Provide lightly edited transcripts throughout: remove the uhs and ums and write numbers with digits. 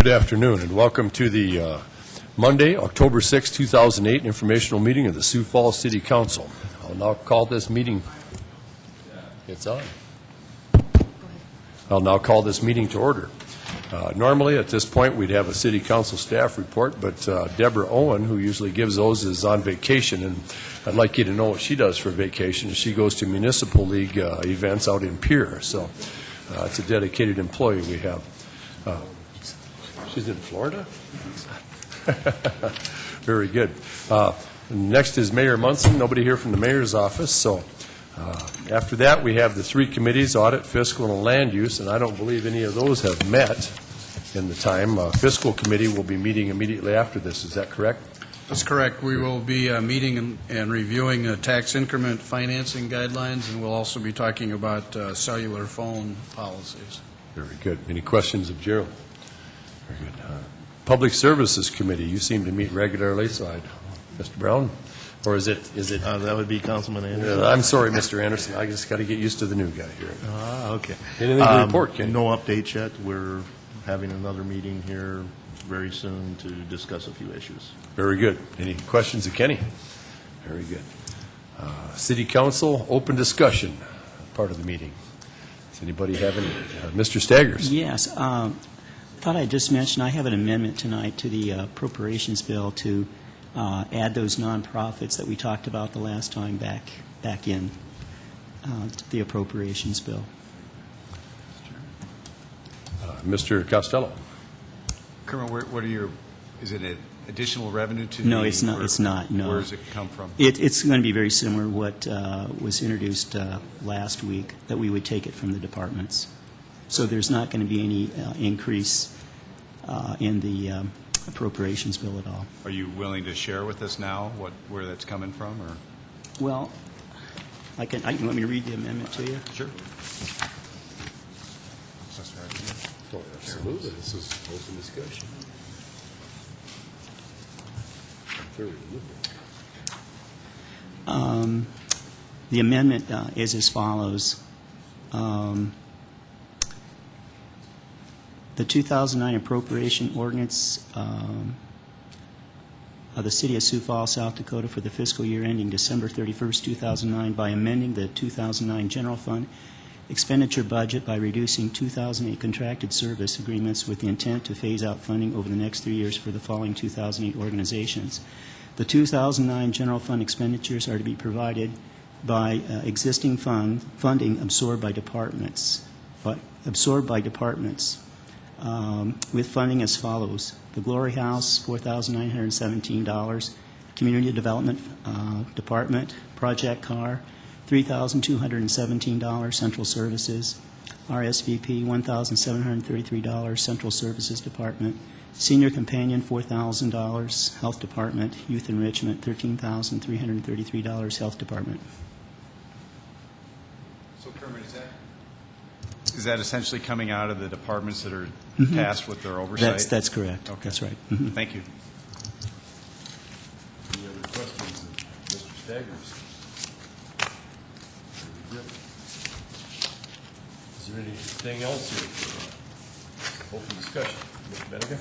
Good afternoon, and welcome to the Monday, October 6, 2008, informational meeting of the Sioux Falls City Council. I'll now call this meeting. It's on. I'll now call this meeting to order. Normally, at this point, we'd have a City Council staff report, but Deborah Owen, who usually gives those, is on vacation, and I'd like you to know what she does for vacation. She goes to Municipal League events out in Pierre, so it's a dedicated employee we have. She's in Florida? Very good. Next is Mayor Amundsen. Nobody here from the mayor's office. So after that, we have the three committees, audit, fiscal, and land use, and I don't believe any of those have met in the time. Fiscal committee will be meeting immediately after this. Is that correct? That's correct. We will be meeting and reviewing tax increment financing guidelines, and we'll also be talking about cellular phone policies. Very good. Any questions of Gerald? Very good. Public Services Committee, you seem to meet regularly, so Mr. Brown? Or is it? That would be Councilman Anderson. I'm sorry, Mr. Anderson. I just got to get used to the new guy here. Okay. Anything to report, Kenny? No updates yet. We're having another meeting here very soon to discuss a few issues. Very good. Any questions of Kenny? Very good. City Council, open discussion, part of the meeting. Does anybody have any? Mr. Staggers? Yes. Thought I'd just mention I have an amendment tonight to the appropriations bill to add those nonprofits that we talked about the last time back in to the appropriations bill. Mr. Costello? Kermit, what are your, is it an additional revenue to No, the, it's not. It's not. No. Where does it come from? It's going to be very similar to what was introduced last week, that we would take it from the departments. So there's not going to be any increase in the appropriations bill at all. Are you willing to share with us now where that's coming from, or? Well, you want me to read the amendment to you? Sure. Oh, absolutely. This is open discussion. The amendment is as follows. The 2009 appropriation ordinance of the City of Sioux Falls, South Dakota for the fiscal year ending December 31st, 2009 by amending the 2009 general fund expenditure budget by reducing 2008 contracted service agreements with the intent to phase out funding over the next 3 years for the following 2008 organizations. The 2009 general fund expenditures are to be provided by existing funding absorbed by departments, with funding as follows: the Glory House, $4,917; Community Development Department, Project Car, $3,217; Central Services, RSVP, $1,733; Central Services Department, Senior Companion, $4,000; Health Department, Youth Enrichment, $13,333; Health Department. So, Kermit, is that essentially coming out of the departments that are tasked with their oversight? That's correct. Okay. That's right. Thank you. Any other questions of Mr. Staggers? Is there anything else here for open discussion? Mr. Bennigan?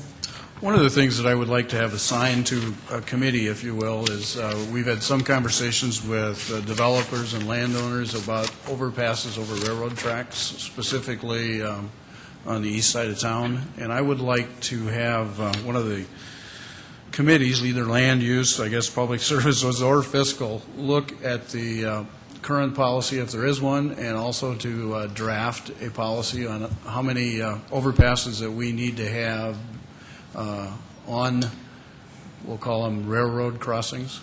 One of the things that I would like to have assigned to a committee, if you will, is we've had some conversations with developers and landowners about overpasses over railroad tracks, specifically on the east side of town. And I would like to have one of the committees, either land use, I guess public services, or fiscal, look at the current policy, if there is one, and also to draft a policy on how many overpasses that we need to have on, we'll call them railroad crossings.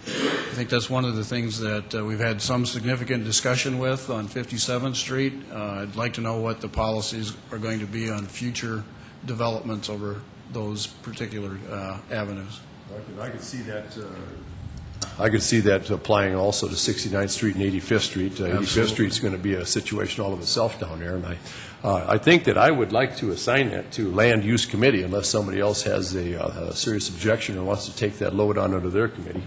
I think that's one of the things that we've had some significant discussion with on 57th Street. I'd like to know what the policies are going to be on future developments over those particular avenues. I could see that. I could see that applying also to 69th Street and 85th Street. 85th Street is going to be a situation all of itself down there, and I think that I would like to assign that to Land Use Committee unless somebody else has a serious objection and wants to take that load on under their committee.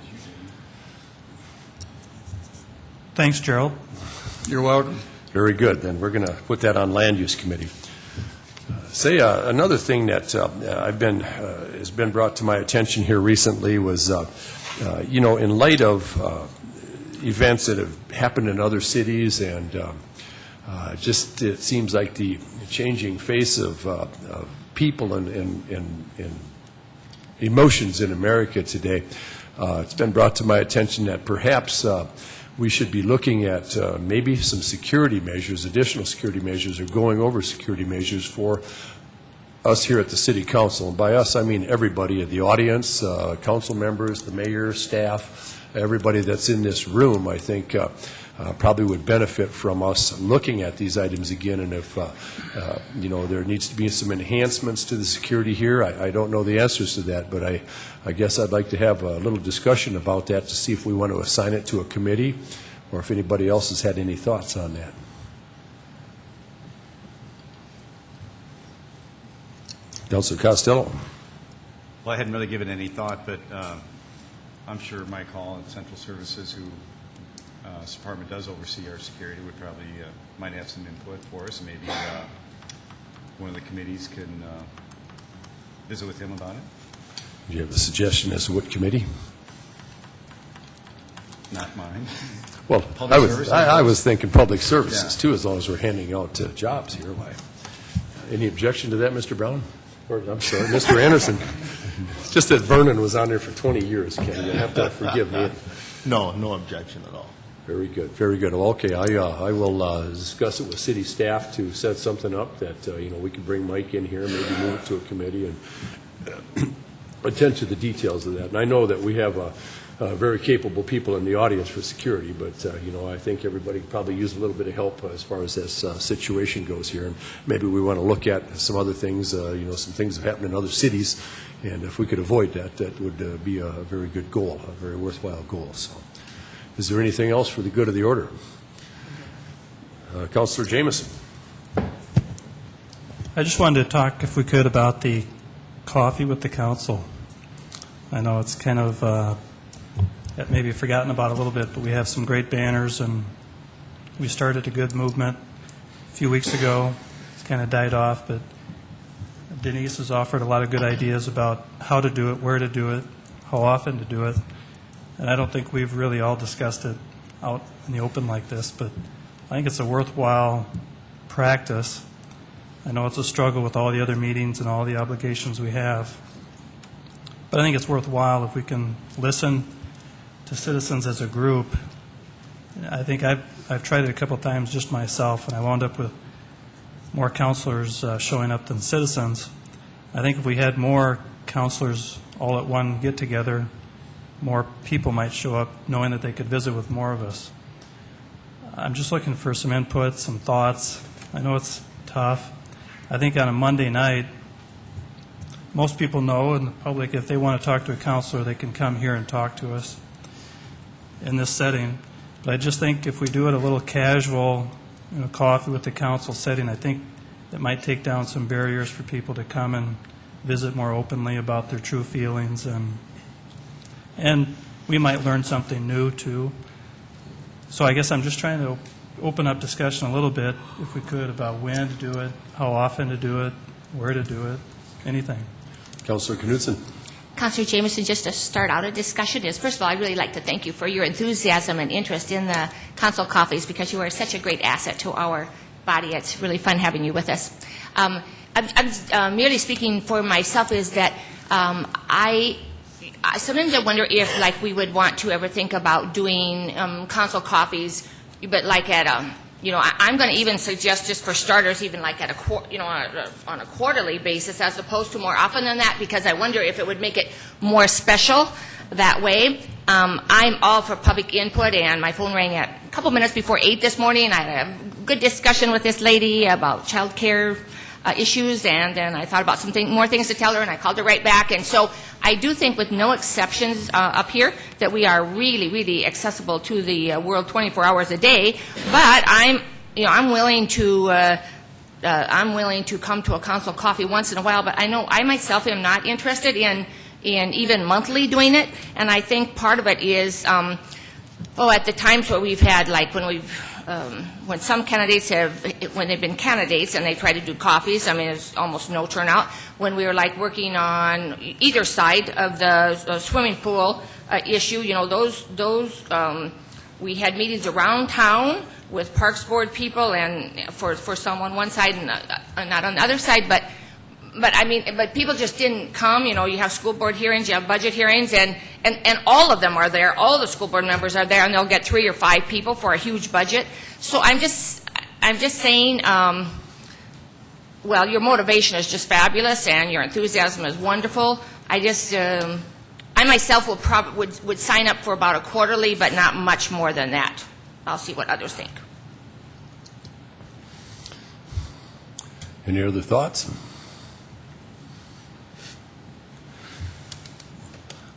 Thanks, Gerald. You're welcome. Very good. Then we're going to put that on Land Use Committee. Say, another thing that has been brought to my attention here recently was, in light of events that have happened in other cities, and it seems like the changing face of people and emotions in America today. It's been brought to my attention that perhaps we should be looking at maybe some security measures, additional security measures, or going over security measures for us here at the City Council. And by us, I mean everybody in the audience, council members, the mayor, staff, everybody that's in this room, I think probably would benefit from us looking at these items again. And if, there needs to be some enhancements to the security here, I don't know the answers to that, but I guess I'd like to have a little discussion about that to see if we want to assign it to a committee or if anybody else has had any thoughts on that. Councilor Costello. Well, I hadn't really given any thought, but I'm sure Mike Hall and Central Services, who this department does oversee our security, would probably might have some input for us, and maybe one of the committees can visit with him about it. Do you have a suggestion as to what committee? Not mine. Well, Public services. I was thinking public services, Yeah. too, as long as we're handing out jobs here. Why? Any objection to that, Mr. Brown? Or, I'm sorry, Mr. Anderson? Just that Vernon was on there for 20 years, Ken. You have to forgive me. No, no objection at all. Very good, very good. Well, okay, I will discuss it with city staff to set something up that, we can bring Mike in here, maybe move it to a committee and attend to the details of that. And I know that we have very capable people in the audience for security, but, I think everybody could probably use a little bit of help as far as this situation goes here. And maybe we want to look at some other things, some things have happened in other cities, and if we could avoid that, that would be a very good goal, a very worthwhile goal. So, is there anything else for the good of the order? Councilor Jamieson. I just wanted to talk, if we could, about the coffee with the council. I know it's kind of maybe forgotten about a little bit, but we have some great banners, and we started a good movement a few weeks ago. It's kind of died off, but Denise has offered a lot of good ideas about how to do it, where to do it, how often to do it. And I don't think we've really all discussed it out in the open like this, but I think it's a worthwhile practice. I know it's a struggle with all the other meetings and all the obligations we have, but I think it's worthwhile if we can listen to citizens as a group. I think I've tried it a couple of times just myself, and I wound up with more counselors showing up than citizens. I think if we had more counselors all at one get-together, more people might show up knowing that they could visit with more of us. I'm just looking for some input, some thoughts. I know it's tough. I think on a Monday night, most people know in the public, if they want to talk to a counselor, they can come here and talk to us in this setting. But I just think if we do it a little casual, coffee with the council setting, I think it might take down some barriers for people to come and visit more openly about their true feelings, and we might learn something new too. So I guess I'm just trying to open up discussion a little bit, if we could, about when to do it, how often to do it, where to do it, anything. Councilor Knudsen. Councilor Jamieson, just to start out a discussion is, first of all, I'd really like to thank you for your enthusiasm and interest in the council coffees, because you are such a great asset to our body. It's really fun having you with us. I'm merely speaking for myself, is that sometimes I wonder if, like, we would want to ever think about doing council coffees, but like at I'm going to even suggest, just for starters, even like at on a quarterly basis, as opposed to more often than that, because I wonder if it would make it more special that way. I'm all for public input, and my phone rang at a couple minutes before 8 this morning. I had a good discussion with this lady about child care issues, and then I thought about more things to tell her, and I called her right back. And so I do think, with no exceptions up here, that we are really, really accessible to the world 24 hours a day. But I'm willing to come to a council coffee once in a while. But I know I myself am not interested in even monthly doing it. And I think part of it is, at the times where we've had, like when we've when some candidates when they've been candidates and they try to do coffees, I mean, there's almost no turnout. When we were like working on either side of the swimming pool issue, you know, we had meetings around town with Parks Board people and for some on one side and not on the other side, but I mean, but people just didn't come. You know, you have school board hearings, you have budget hearings, and all of them are there. All the school board members are there, and they'll get 3 or 5 people for a huge budget. So I'm just saying, well, your motivation is just fabulous, and your enthusiasm is wonderful. I myself would sign up for about a quarterly, but not much more than that. I'll see what others think. Any other thoughts?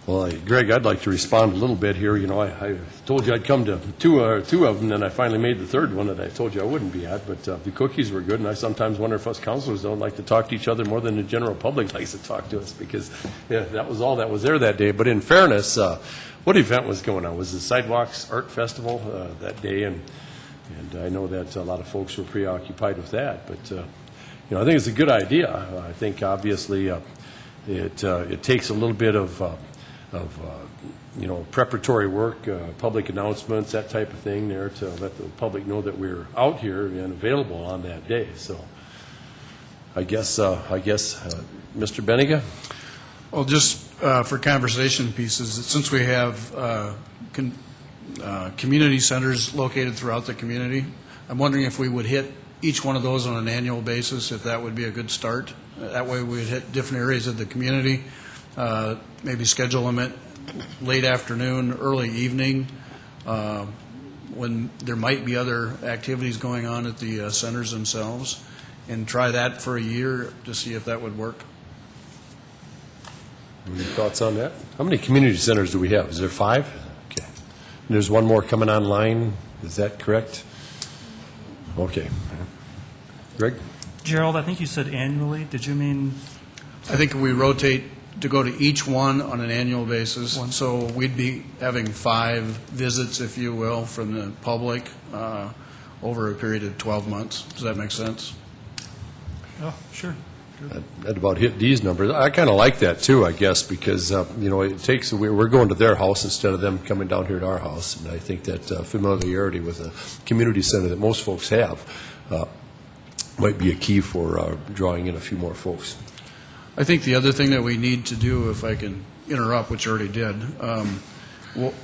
Well, Greg, I'd like to respond a little bit here. You know, I told you I'd come to two of them, and I finally made the third one that I told you I wouldn't be at. But the cookies were good, and I sometimes wonder if us councilors don't like to talk to each other more than the general public likes to talk to us, because that was all that was there that day. But in fairness, what event was going on? Was the Sidewalks Art Festival that day? And I know that a lot of folks were preoccupied with that. But you know, I think it's a good idea. I think obviously it takes a little bit of you know, preparatory work, public announcements, that type of thing there to let the public know that we're out here and available on that day. So I guess Mr. Benniga? Well, just for conversation pieces, since we have community centers located throughout the community, I'm wondering if we would hit each one of those on an annual basis, if that would be a good start. That way we would hit different areas of the community. Maybe schedule them at late afternoon, early evening, when there might be other activities going on at the centers themselves, and try that for a year to see if that would work. Any thoughts on that? How many community centers do we have? Is there 5? Okay. And there's one more coming online. Is that correct? Okay. Greg? Gerald, I think you said annually. Did you mean? I think we rotate to go to each one on an annual basis. So we'd be having 5 visits, if you will, from the public over a period of 12 months. Does that make sense? Oh, sure. That about hit these numbers. I kind of like that too, I guess, because you know, it takes we're going to their house instead of them coming down here to our house, and I think that familiarity with a community center that most folks have might be a key for drawing in a few more folks. I think the other thing that we need to do, if I can interrupt, which I already did,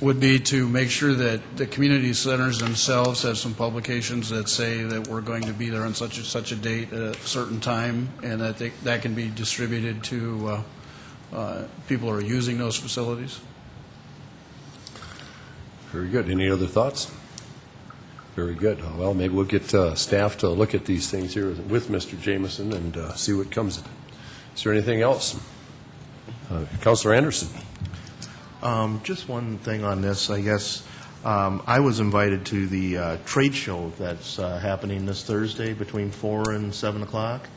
would be to make sure that the community centers themselves have some publications that say that we're going to be there on such and such a date at a certain time, and that that can be distributed to people who are using those facilities. Very good. Any other thoughts? Very good. Well, maybe we'll get staff to look at these things here with Mr. Jameson and see what comes of it. Is there anything else? Councilor Anderson. Just one thing on this, I guess. I was invited to the trade show that's happening this Thursday between 4 and 7 o'clock,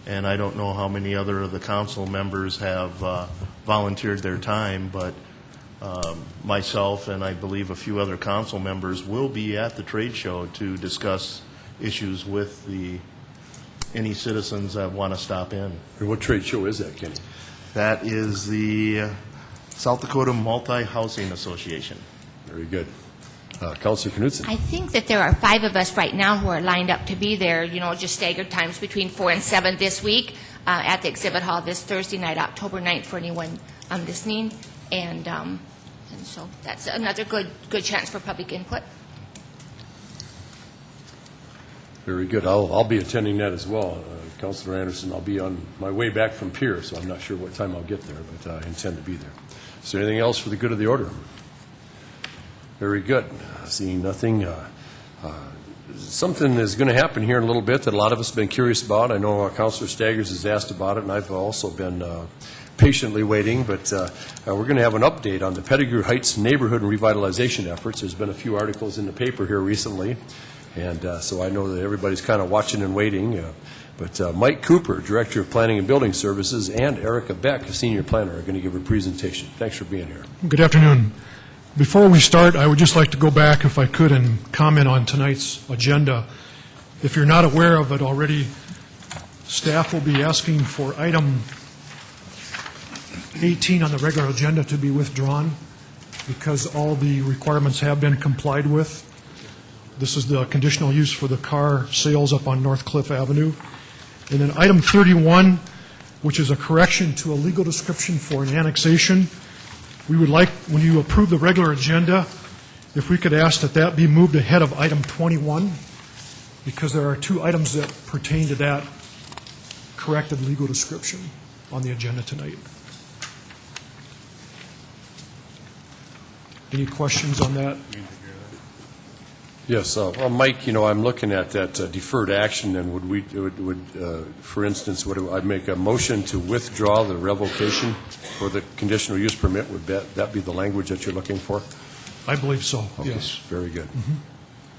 and I don't know how many other of the council members have volunteered their time, but myself and I believe a few other council members will be at the trade show to discuss issues with any citizens that want to stop in. And what trade show is that, Kenny? That is the South Dakota Multi-Housing Association. Very good. Councilor Knudsen. I think that there are 5 of us right now who are lined up to be there, you know, just staggered times between 4 and 7 this week at the exhibit hall this Thursday night, October 9th, for anyone listening. And so that's another good chance for public input. Very good. I'll be attending that as well. Councilor Anderson, I'll be on my way back from Pierre, so I'm not sure what time I'll get there, but I intend to be there. Is there anything else for the good of the order? Very good. Seeing nothing. Something is going to happen here in a little bit that a lot of us have been curious about. I know Councilor Staggers has asked about it, and I've also been patiently waiting, but we're going to have an update on the Pettigrew Heights neighborhood and revitalization efforts. There's been a few articles in the paper here recently, and so I know that everybody's kind of watching and waiting. But Mike Cooper, Director of Planning and Building Services, and Erika Boeck, Senior Planner, are going to give a presentation. Thanks for being here. Good afternoon. Before we start, I would just like to go back, if I could, and comment on tonight's agenda. If you're not aware of it already, staff will be asking for item 18 on the regular agenda to be withdrawn because all the requirements have been complied with. This is the conditional use for the car sales up on North Cliff Avenue. And then item 31, which is a correction to a legal description for an annexation. We would like, when you approve the regular agenda, if we could ask that that be moved ahead of item 21, because there are two items that pertain to that corrected legal description on the agenda tonight. Any questions on that? Yes, well, Mike, I'm looking at that deferred action, and for instance, would I make a motion to withdraw the revocation for the conditional use permit? Would that be the language that you're looking for? I believe so, Okay, yes. very good.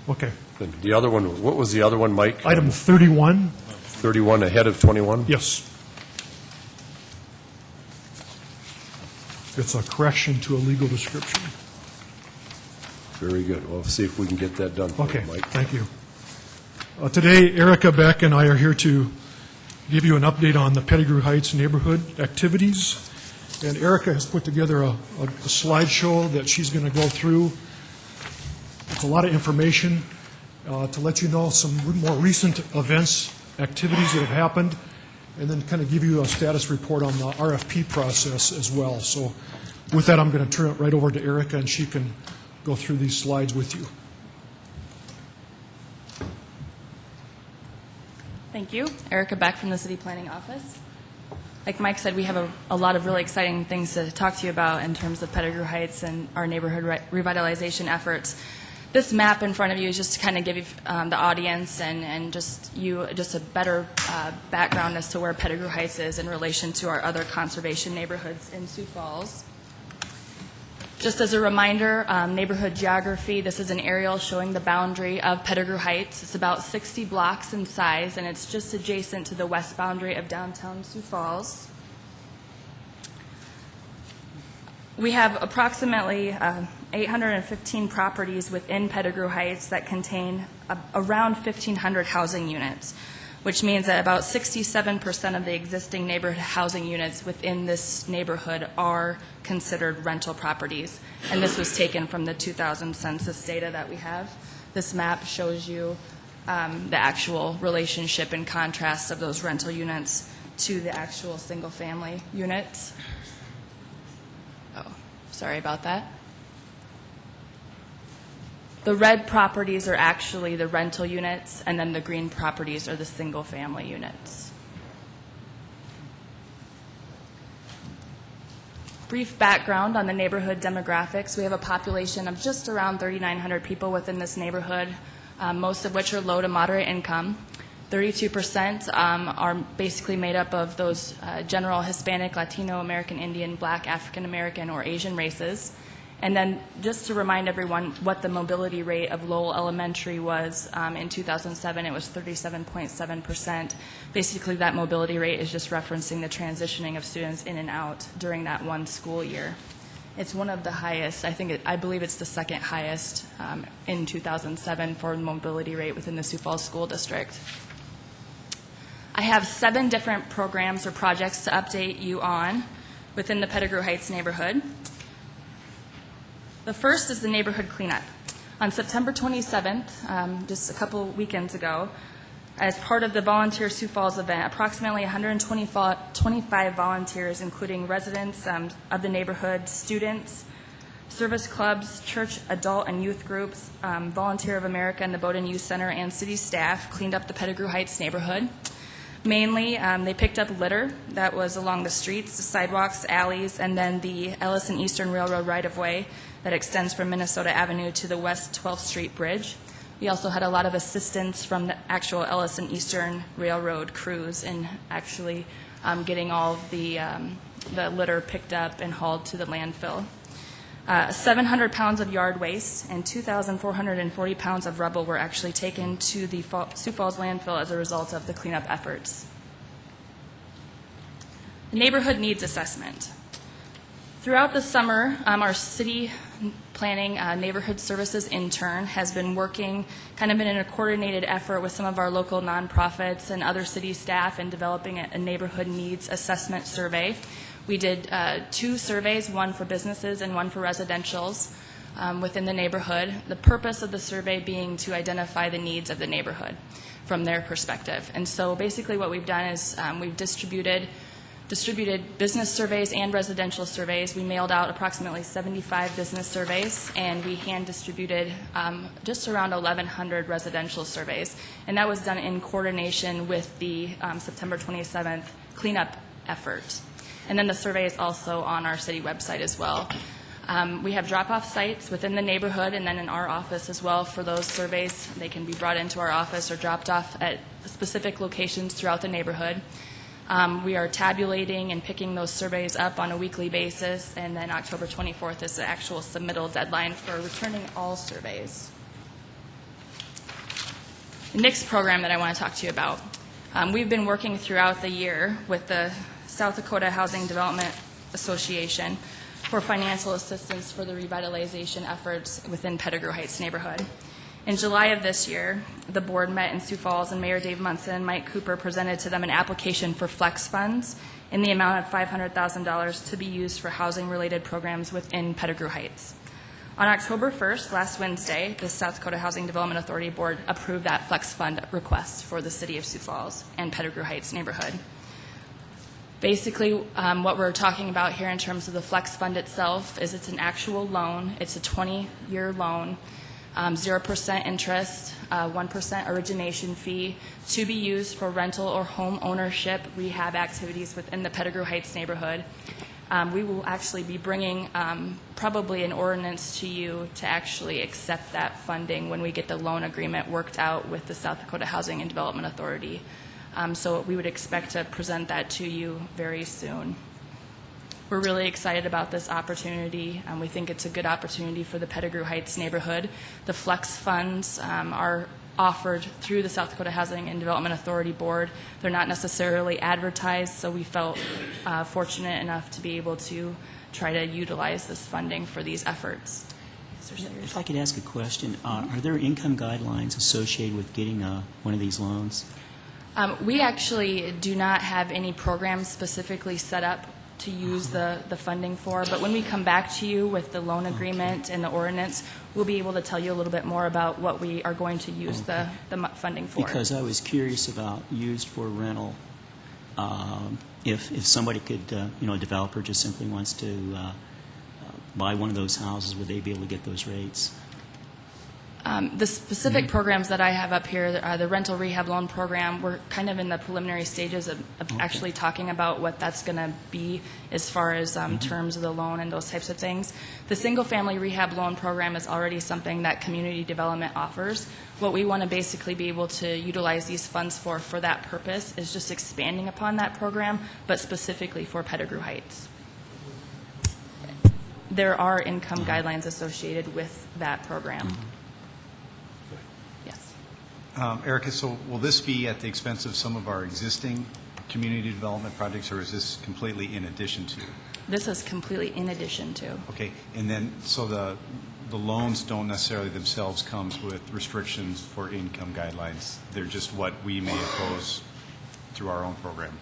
Okay. Then the other one, what was the other one, Mike? Item 31, 31 ahead of 21? yes. It's a correction to a legal description. Very good. Well, see if we can get that done for Okay, you, Mike. thank you. Today, Erika Boeck and I are here to give you an update on the Pettigrew Heights neighborhood activities. And Erika has put together a slideshow that she's going to go through. It's a lot of information to let you know some more recent events, activities that have happened, and then kind of give you a status report on the RFP process as well. So with that, I'm going to turn it right over to Erika, and she can go through these slides with you. Thank you. Erika Boeck from the City Planning Office. Like Mike said, we have a lot of really exciting things to talk to you about in terms of Pettigrew Heights and our neighborhood revitalization efforts. This map in front of you is just to kind of give you the audience and just a better background as to where Pettigrew Heights is in relation to our other conservation neighborhoods in Sioux Falls. Just as a reminder, neighborhood geography, this is an aerial showing the boundary of Pettigrew Heights. It's about 60 blocks in size, and it's just adjacent to the west boundary of downtown Sioux Falls. We have approximately 815 properties within Pettigrew Heights that contain around 1,500 housing units, which means that about 67% of the existing neighborhood housing units within this neighborhood are considered rental properties. And this was taken from the 2000 census data that we have. This map shows you the actual relationship and contrast of those rental units to the actual single-family units. Oh, sorry about that. The red properties are actually the rental units, and then the green properties are the single-family units. Brief background on the neighborhood demographics. We have a population of just around 3,900 people within this neighborhood, most of which are low to moderate income. 32% are basically made up of those general Hispanic, Latino, American Indian, Black, African American, or Asian races. And then just to remind everyone what the mobility rate of Lowell Elementary was in 2007, it was 37.7%. Basically, that mobility rate is just referencing the transitioning of students in and out during that one school year. It's one of the highest. I believe it's the second highest in 2007 for mobility rate within the Sioux Falls School District. I have 7 different programs or projects to update you on within the Pettigrew Heights neighborhood. The first is the neighborhood cleanup. On September 27th, just a couple weekends ago, as part of the Volunteer Sioux Falls event, approximately 125 volunteers, including residents of the neighborhood, students, service clubs, church, adult, and youth groups, Volunteer of America and the Bowdoin Youth Center, and city staff cleaned up the Pettigrew Heights neighborhood. Mainly, they picked up litter that was along the streets, the sidewalks, alleys, and then the Ellison Eastern Railroad right-of-way that extends from Minnesota Avenue to the West 12th Street Bridge. We also had a lot of assistance from the actual Ellison Eastern Railroad crews in actually getting all of the litter picked up and hauled to the landfill. 700 pounds of yard waste and 2,440 pounds of rubble were actually taken to the Sioux Falls landfill as a result of the cleanup efforts. The neighborhood needs assessment. Throughout the summer, our city planning neighborhood services intern has been working kind of in a coordinated effort with some of our local nonprofits and other city staff in developing a neighborhood needs assessment survey. We did 2 surveys, one for businesses and one for residentials within the neighborhood. The purpose of the survey being to identify the needs of the neighborhood from their perspective. And so basically what we've done is we've distributed business surveys and residential surveys. We mailed out approximately 75 business surveys, and we hand distributed just around 1,100 residential surveys. And that was done in coordination with the September 27th cleanup effort. And then the survey is also on our city website as well. We have drop-off sites within the neighborhood and then in our office as well for those surveys. They can be brought into our office or dropped off at specific locations throughout the neighborhood. We are tabulating and picking those surveys up on a weekly basis, and then October 24th is the actual submittal deadline for returning all surveys. The next program that I want to talk to you about, we've been working throughout the year with the South Dakota Housing Development Association for financial assistance for the revitalization efforts within Pettigrew Heights neighborhood. In July of this year, the board met in Sioux Falls, and Mayor Dave Amundsen and Mike Cooper presented to them an application for flex funds in the amount of $500,000 to be used for housing-related programs within Pettigrew Heights. On October 1st, last Wednesday, the South Dakota Housing Development Authority Board approved that flex fund request for the City of Sioux Falls and Pettigrew Heights neighborhood. Basically, what we're talking about here in terms of the flex fund itself is it's an actual loan. It's a 20-year loan. 0% interest, 1% origination fee to be used for rental or home ownership rehab activities within the Pettigrew Heights neighborhood. We will actually be bringing probably an ordinance to you to actually accept that funding when we get the loan agreement worked out with the South Dakota Housing and Development Authority. So we would expect to present that to you very soon. We're really excited about this opportunity. We think it's a good opportunity for the Pettigrew Heights neighborhood. The flex funds are offered through the South Dakota Housing and Development Authority Board. They're not necessarily advertised, so we felt fortunate enough to be able to try to utilize this funding for these efforts. If I could ask a question, are there income guidelines associated with getting one of these loans? We actually do not have any programs specifically set up to use the funding for, but when we come back to you with the loan agreement and the ordinance, we'll be able to tell you a little bit more about what we are going to use the funding for. Because I was curious about used for rental. If somebody could, a developer just simply wants to buy one of those houses, would they be able to get those rates? The specific programs that I have up here, the rental rehab loan program, we're kind of in the preliminary stages of actually talking about what that's going to be as far as terms of the loan and those types of things. The single-family rehab loan program is already something that community development offers. What we want to basically be able to utilize these funds for that purpose is just expanding upon that program, but specifically for Pettigrew Heights. There are income guidelines associated with that program. Yes. Erika, so will this be at the expense of some of our existing community development projects, or is this completely in addition to? This is completely in addition to. Okay, and then, so the loans don't necessarily themselves comes with restrictions for income guidelines. They're just what we may impose through our own program.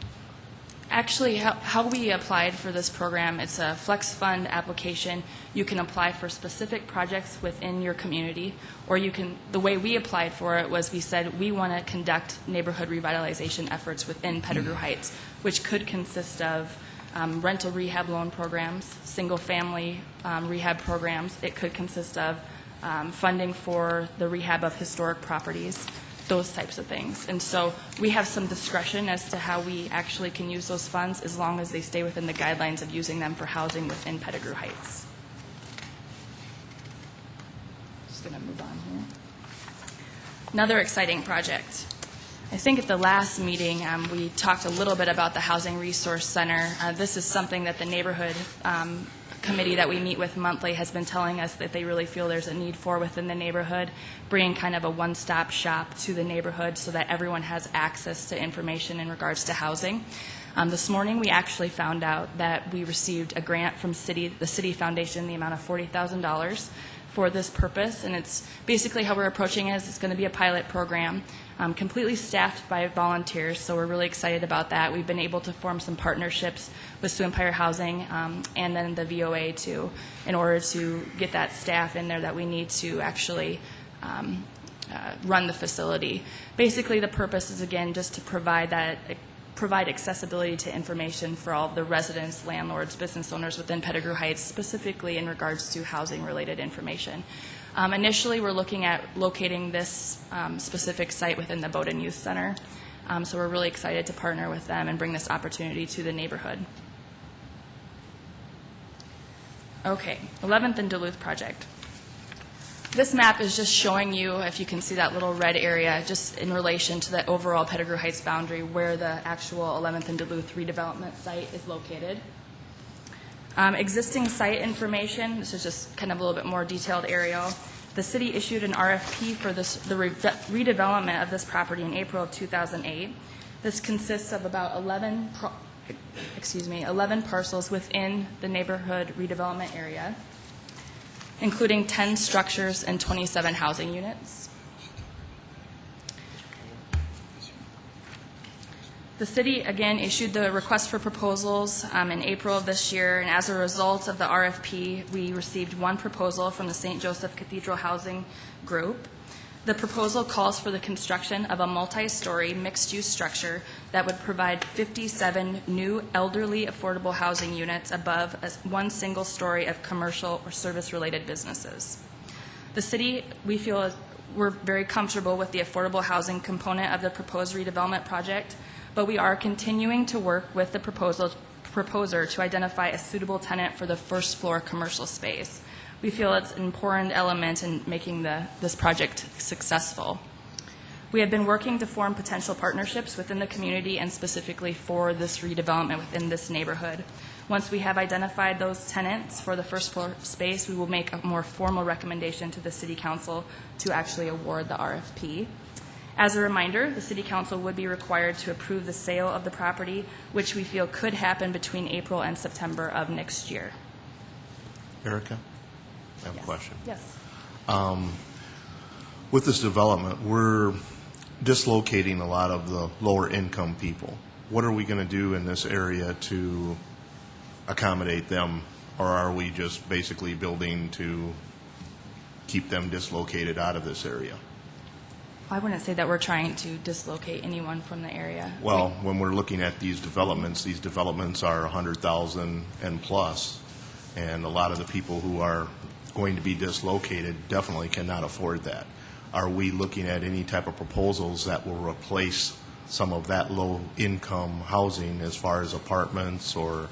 Actually, how we applied for this program, it's a flex fund application. You can apply for specific projects within your community, or you can, the way we applied for it was we said we want to conduct neighborhood revitalization efforts within Pettigrew Heights, which could consist of rental rehab loan programs, single-family rehab programs. It could consist of funding for the rehab of historic properties, those types of things. And so we have some discretion as to how we actually can use those funds as long as they stay within the guidelines of using them for housing within Pettigrew Heights. Just going to move on here. Another exciting project. I think at the last meeting we talked a little bit about the Housing Resource Center. This is something that the neighborhood committee that we meet with monthly has been telling us that they really feel there's a need for within the neighborhood, bringing kind of a one-stop shop to the neighborhood so that everyone has access to information in regards to housing. This morning, we actually found out that we received a grant from the City Foundation in the amount of $40,000 for this purpose, and it's basically how we're approaching it is it's going to be a pilot program, completely staffed by volunteers, so we're really excited about that. We've been able to form some partnerships with Sioux Empire Housing and then the VOA too, in order to get that staff in there that we need to actually run the facility. Basically, the purpose is, again, just to provide accessibility to information for all of the residents, landlords, business owners within Pettigrew Heights, specifically in regards to housing-related information. Initially, we're looking at locating this specific site within the Bowdoin Youth Center, so we're really excited to partner with them and bring this opportunity to the neighborhood. Okay, 11th and Duluth project. This map is just showing you, if you can see that little red area, just in relation to the overall Pettigrew Heights boundary where the actual 11th and Duluth redevelopment site is located. Existing site information, this is just kind of a little bit more detailed aerial. The city issued an RFP for the redevelopment of this property in April of 2008. This consists of about 11 parcels within the neighborhood redevelopment area, including 10 structures and 27 housing units. The city, again, issued the request for proposals in April of this year, and as a result of the RFP, we received one proposal from the St. Joseph Cathedral Housing Group. The proposal calls for the construction of a multi-story mixed-use structure that would provide 57 new elderly affordable housing units above one single story of commercial or service-related businesses. The city, we feel, we're very comfortable with the affordable housing component of the proposed redevelopment project, but we are continuing to work with the proposer to identify a suitable tenant for the first floor commercial space. We feel it's an important element in making this project successful. We have been working to form potential partnerships within the community and specifically for this redevelopment within this neighborhood. Once we have identified those tenants for the first floor space, we will make a more formal recommendation to the City Council to actually award the RFP. As a reminder, the City Council would be required to approve the sale of the property, which we feel could happen between April and September of next year. Erika, I have a question. Yes. With this development, we're dislocating a lot of the lower income people. What are we going to do in this area to accommodate them, or are we just basically building to keep them dislocated out of this area? I wouldn't say that we're trying to dislocate anyone from the area. Well, when we're looking at these developments are 100,000 and plus, and a lot of the people who are going to be dislocated definitely cannot afford that. Are we looking at any type of proposals that will replace some of that low-income housing as far as apartments or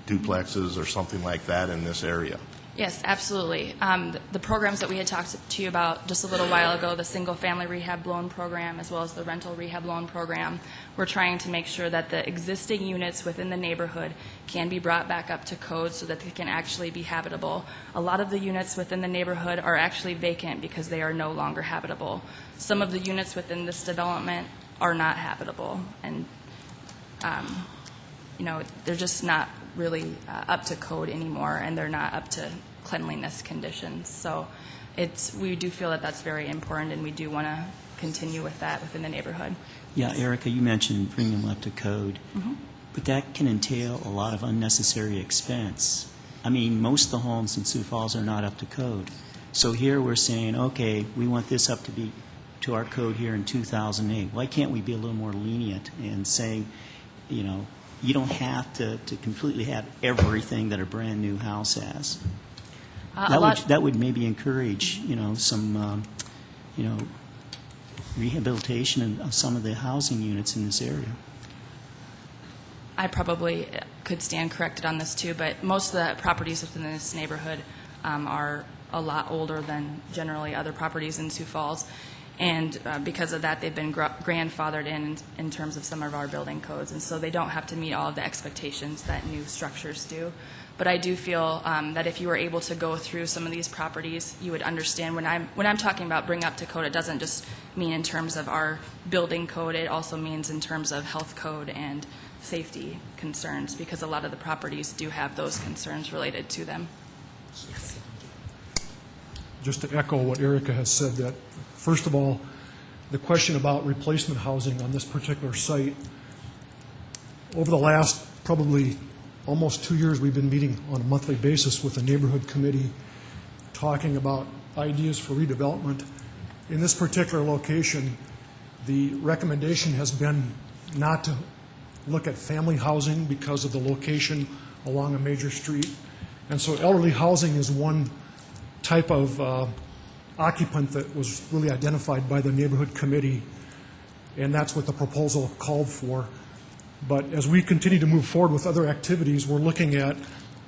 duplexes or something like that in this area? Yes, absolutely. The programs that we had talked to you about just a little while ago, the single-family rehab loan program as well as the rental rehab loan program, we're trying to make sure that the existing units within the neighborhood can be brought back up to code so that they can actually be habitable. A lot of the units within the neighborhood are actually vacant because they are no longer habitable. Some of the units within this development are not habitable, and they're just not really up to code anymore, and they're not up to cleanliness conditions. So we do feel that that's very important, and we do want to continue with that within the neighborhood. Yeah, Erika, you mentioned bringing them up to code, but that can entail a lot of unnecessary expense. I mean, most of the homes in Sioux Falls are not up to code. So here we're saying, okay, we want this up to be to our code here in 2008. Why can't we be a little more lenient and saying, you don't have to completely have everything that a brand new house has. That would maybe encourage, some, rehabilitation of some of the housing units in this area. I probably could stand corrected on this too, but most of the properties within this neighborhood are a lot older than generally other properties in Sioux Falls. And because of that, they've been grandfathered in terms of some of our building codes, and so they don't have to meet all of the expectations that new structures do. But I do feel that if you were able to go through some of these properties, you would understand when I'm talking about bring up to code, it doesn't just mean in terms of our building code. It also means in terms of health code and safety concerns, because a lot of the properties do have those concerns related to them. Just to echo what Erika has said, that first of all, the question about replacement housing on this particular site, over the last probably almost 2 years, we've been meeting on a monthly basis with the neighborhood committee, talking about ideas for redevelopment. In this particular location, the recommendation has been not to look at family housing because of the location along a major street. And so elderly housing is one type of occupant that was really identified by the neighborhood committee, and that's what the proposal called for. But as we continue to move forward with other activities, we're looking at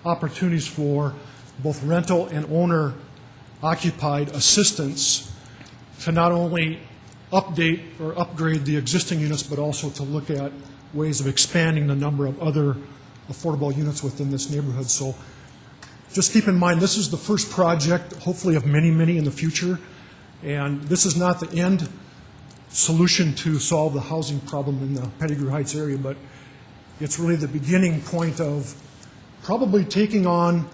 opportunities for both rental and owner-occupied assistance to not only update or upgrade the existing units, but also to look at ways of expanding the number of other affordable units within this neighborhood. So just keep in mind, this is the first project, hopefully of many, many in the future, and this is not the end solution to solve the housing problem in the Pettigrew Heights area, but it's really the beginning point of probably taking on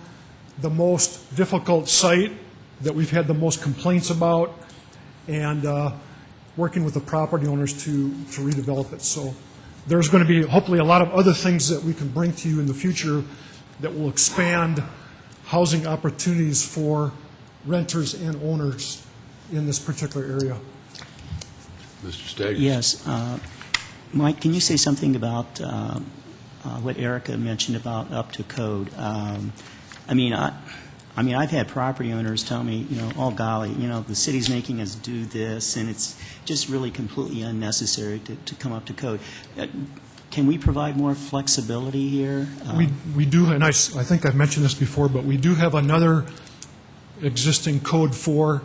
the most difficult site that we've had the most complaints about, and working with the property owners to redevelop it. So there's going to be hopefully a lot of other things that we can bring to you in the future that will expand housing opportunities for renters and owners in this particular area. Mr. Staggers? Yes. Mike, can you say something about what Erika mentioned about up to code? I've had property owners tell me, oh golly, the city's making us do this, and it's just really completely unnecessary to come up to code. Can we provide more flexibility here? We do, and I think I've mentioned this before, but we do have another existing code for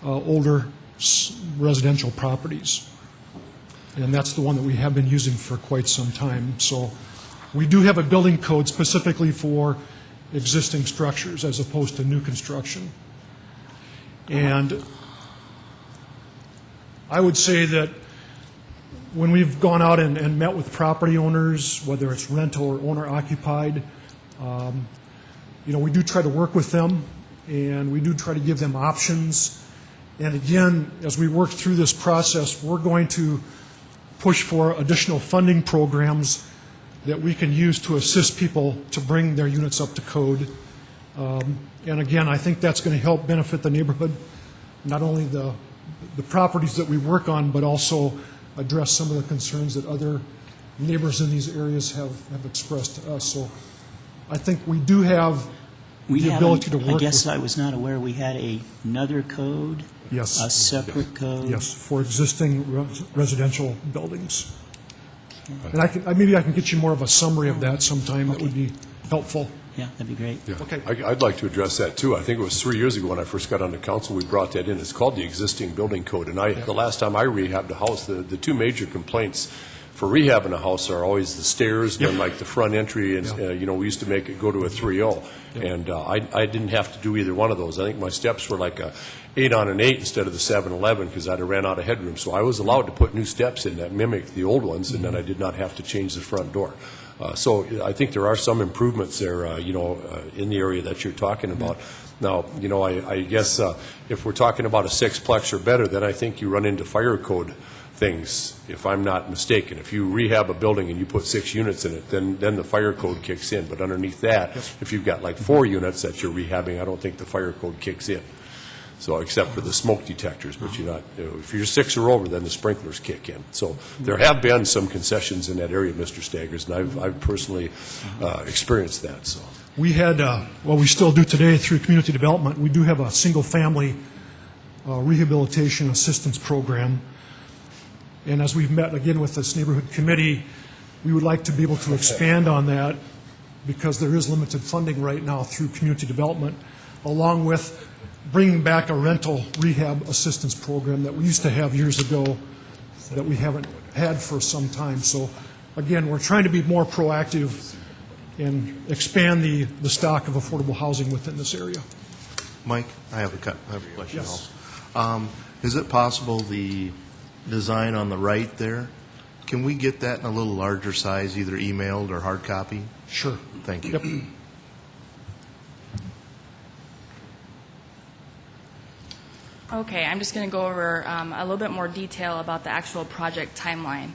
older residential properties, and that's the one that we have been using for quite some time. So we do have a building code specifically for existing structures as opposed to new construction. And I would say that when we've gone out and met with property owners, whether it's rental or owner-occupied, we do try to work with them, and we do try to give them options. And again, as we work through this process, we're going to push for additional funding programs that we can use to assist people to bring their units up to code. And again, I think that's going to help benefit the neighborhood, not only the properties that we work on, but also address some of the concerns that other neighbors in these areas have expressed to us. So I think we do have the ability to work with. I guess I was not aware we had another code? Yes. A separate code? Yes, for existing residential buildings. And maybe I can get you more of a summary of that sometime. That would be helpful. Yeah, that'd be great. Yeah. Okay. I'd like to address that, too. I think it was 3 years ago when I first got on the council, we brought that in. It's called the existing building code. And the last time I rehabbed a house, the two major complaints for rehabbing a house are always the stairs, then like the front entry, and we used to make it go to a 3.0. And I didn't have to do either one of those. I think my steps were like a 8 on an 8 instead of the 7-11 because I'd have ran out of headroom. So I was allowed to put new steps in that mimicked the old ones, and then I did not have to change the front door. So I think there are some improvements there, in the area that you're talking about. Now, I guess if we're talking about a 6-plex or better, then I think you run into fire code things, if I'm not mistaken. If you rehab a building and you put 6 units in it, then the fire code kicks in. But underneath that, if you've got like 4 units that you're rehabbing, I don't think the fire code kicks in. So except for the smoke detectors, but if you're 6 or over, then the sprinklers kick in. So there have been some concessions in that area, Mr. Staggers, and I've personally experienced that. So we had, we still do today through community development. We do have a single-family rehabilitation assistance program. And as we've met again with this neighborhood committee, we would like to be able to expand on that because there is limited funding right now through community development, along with bringing back a rental rehab assistance program that we used to have years ago that we haven't had for some time. So again, we're trying to be more proactive and expand the stock of affordable housing within this area. Mike, I have a question Yes. also. Is it possible the design on the right there Can we get that in a little larger size, either emailed or hard copy? Sure. Thank you. Yep. Okay, I'm just going to go over a little bit more detail about the actual project timeline.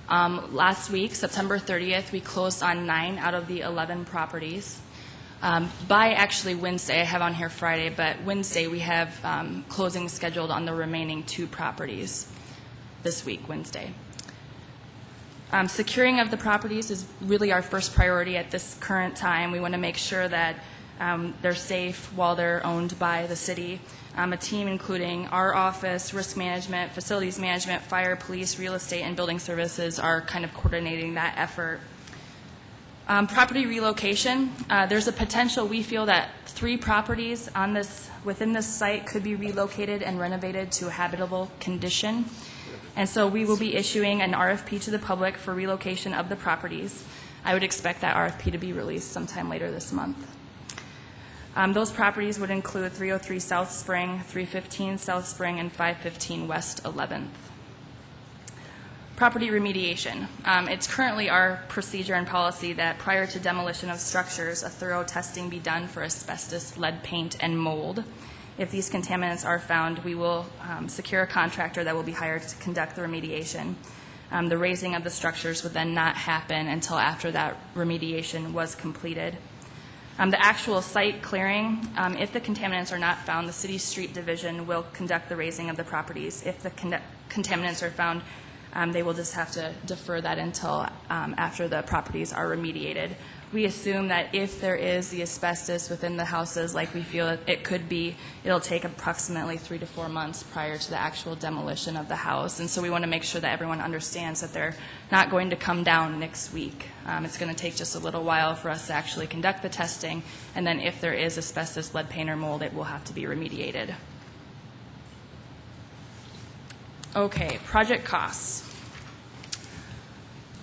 Last week, September 30th, we closed on 9 out of the 11 properties. By actually Wednesday, I have on here Friday, but Wednesday we have closings scheduled on the remaining 2 properties this week, Wednesday. Securing of the properties is really our first priority at this current time. We want to make sure that they're safe while they're owned by the city. A team including our office, risk management, facilities management, fire, police, real estate, and building services are kind of coordinating that effort. Property relocation, there's a potential, we feel, that 3 properties within this site could be relocated and renovated to a habitable condition. And so we will be issuing an RFP to the public for relocation of the properties. I would expect that RFP to be released sometime later this month. Those properties would include 303 South Spring, 315 South Spring, and 515 West 11th. Property remediation. It's currently our procedure and policy that prior to demolition of structures, a thorough testing be done for asbestos, lead paint, and mold. If these contaminants are found, we will secure a contractor that will be hired to conduct the remediation. The raising of the structures would then not happen until after that remediation was completed. The actual site clearing, if the contaminants are not found, the City Street Division will conduct the raising of the properties. If the contaminants are found, they will just have to defer that until after the properties are remediated. We assume that if there is the asbestos within the houses, like we feel it could be, it'll take approximately 3 to 4 months prior to the actual demolition of the house. And so we want to make sure that everyone understands that they're not going to come down next week. It's going to take just a little while for us to actually conduct the testing, and then if there is asbestos, lead paint, or mold, it will have to be remediated. Okay, project costs.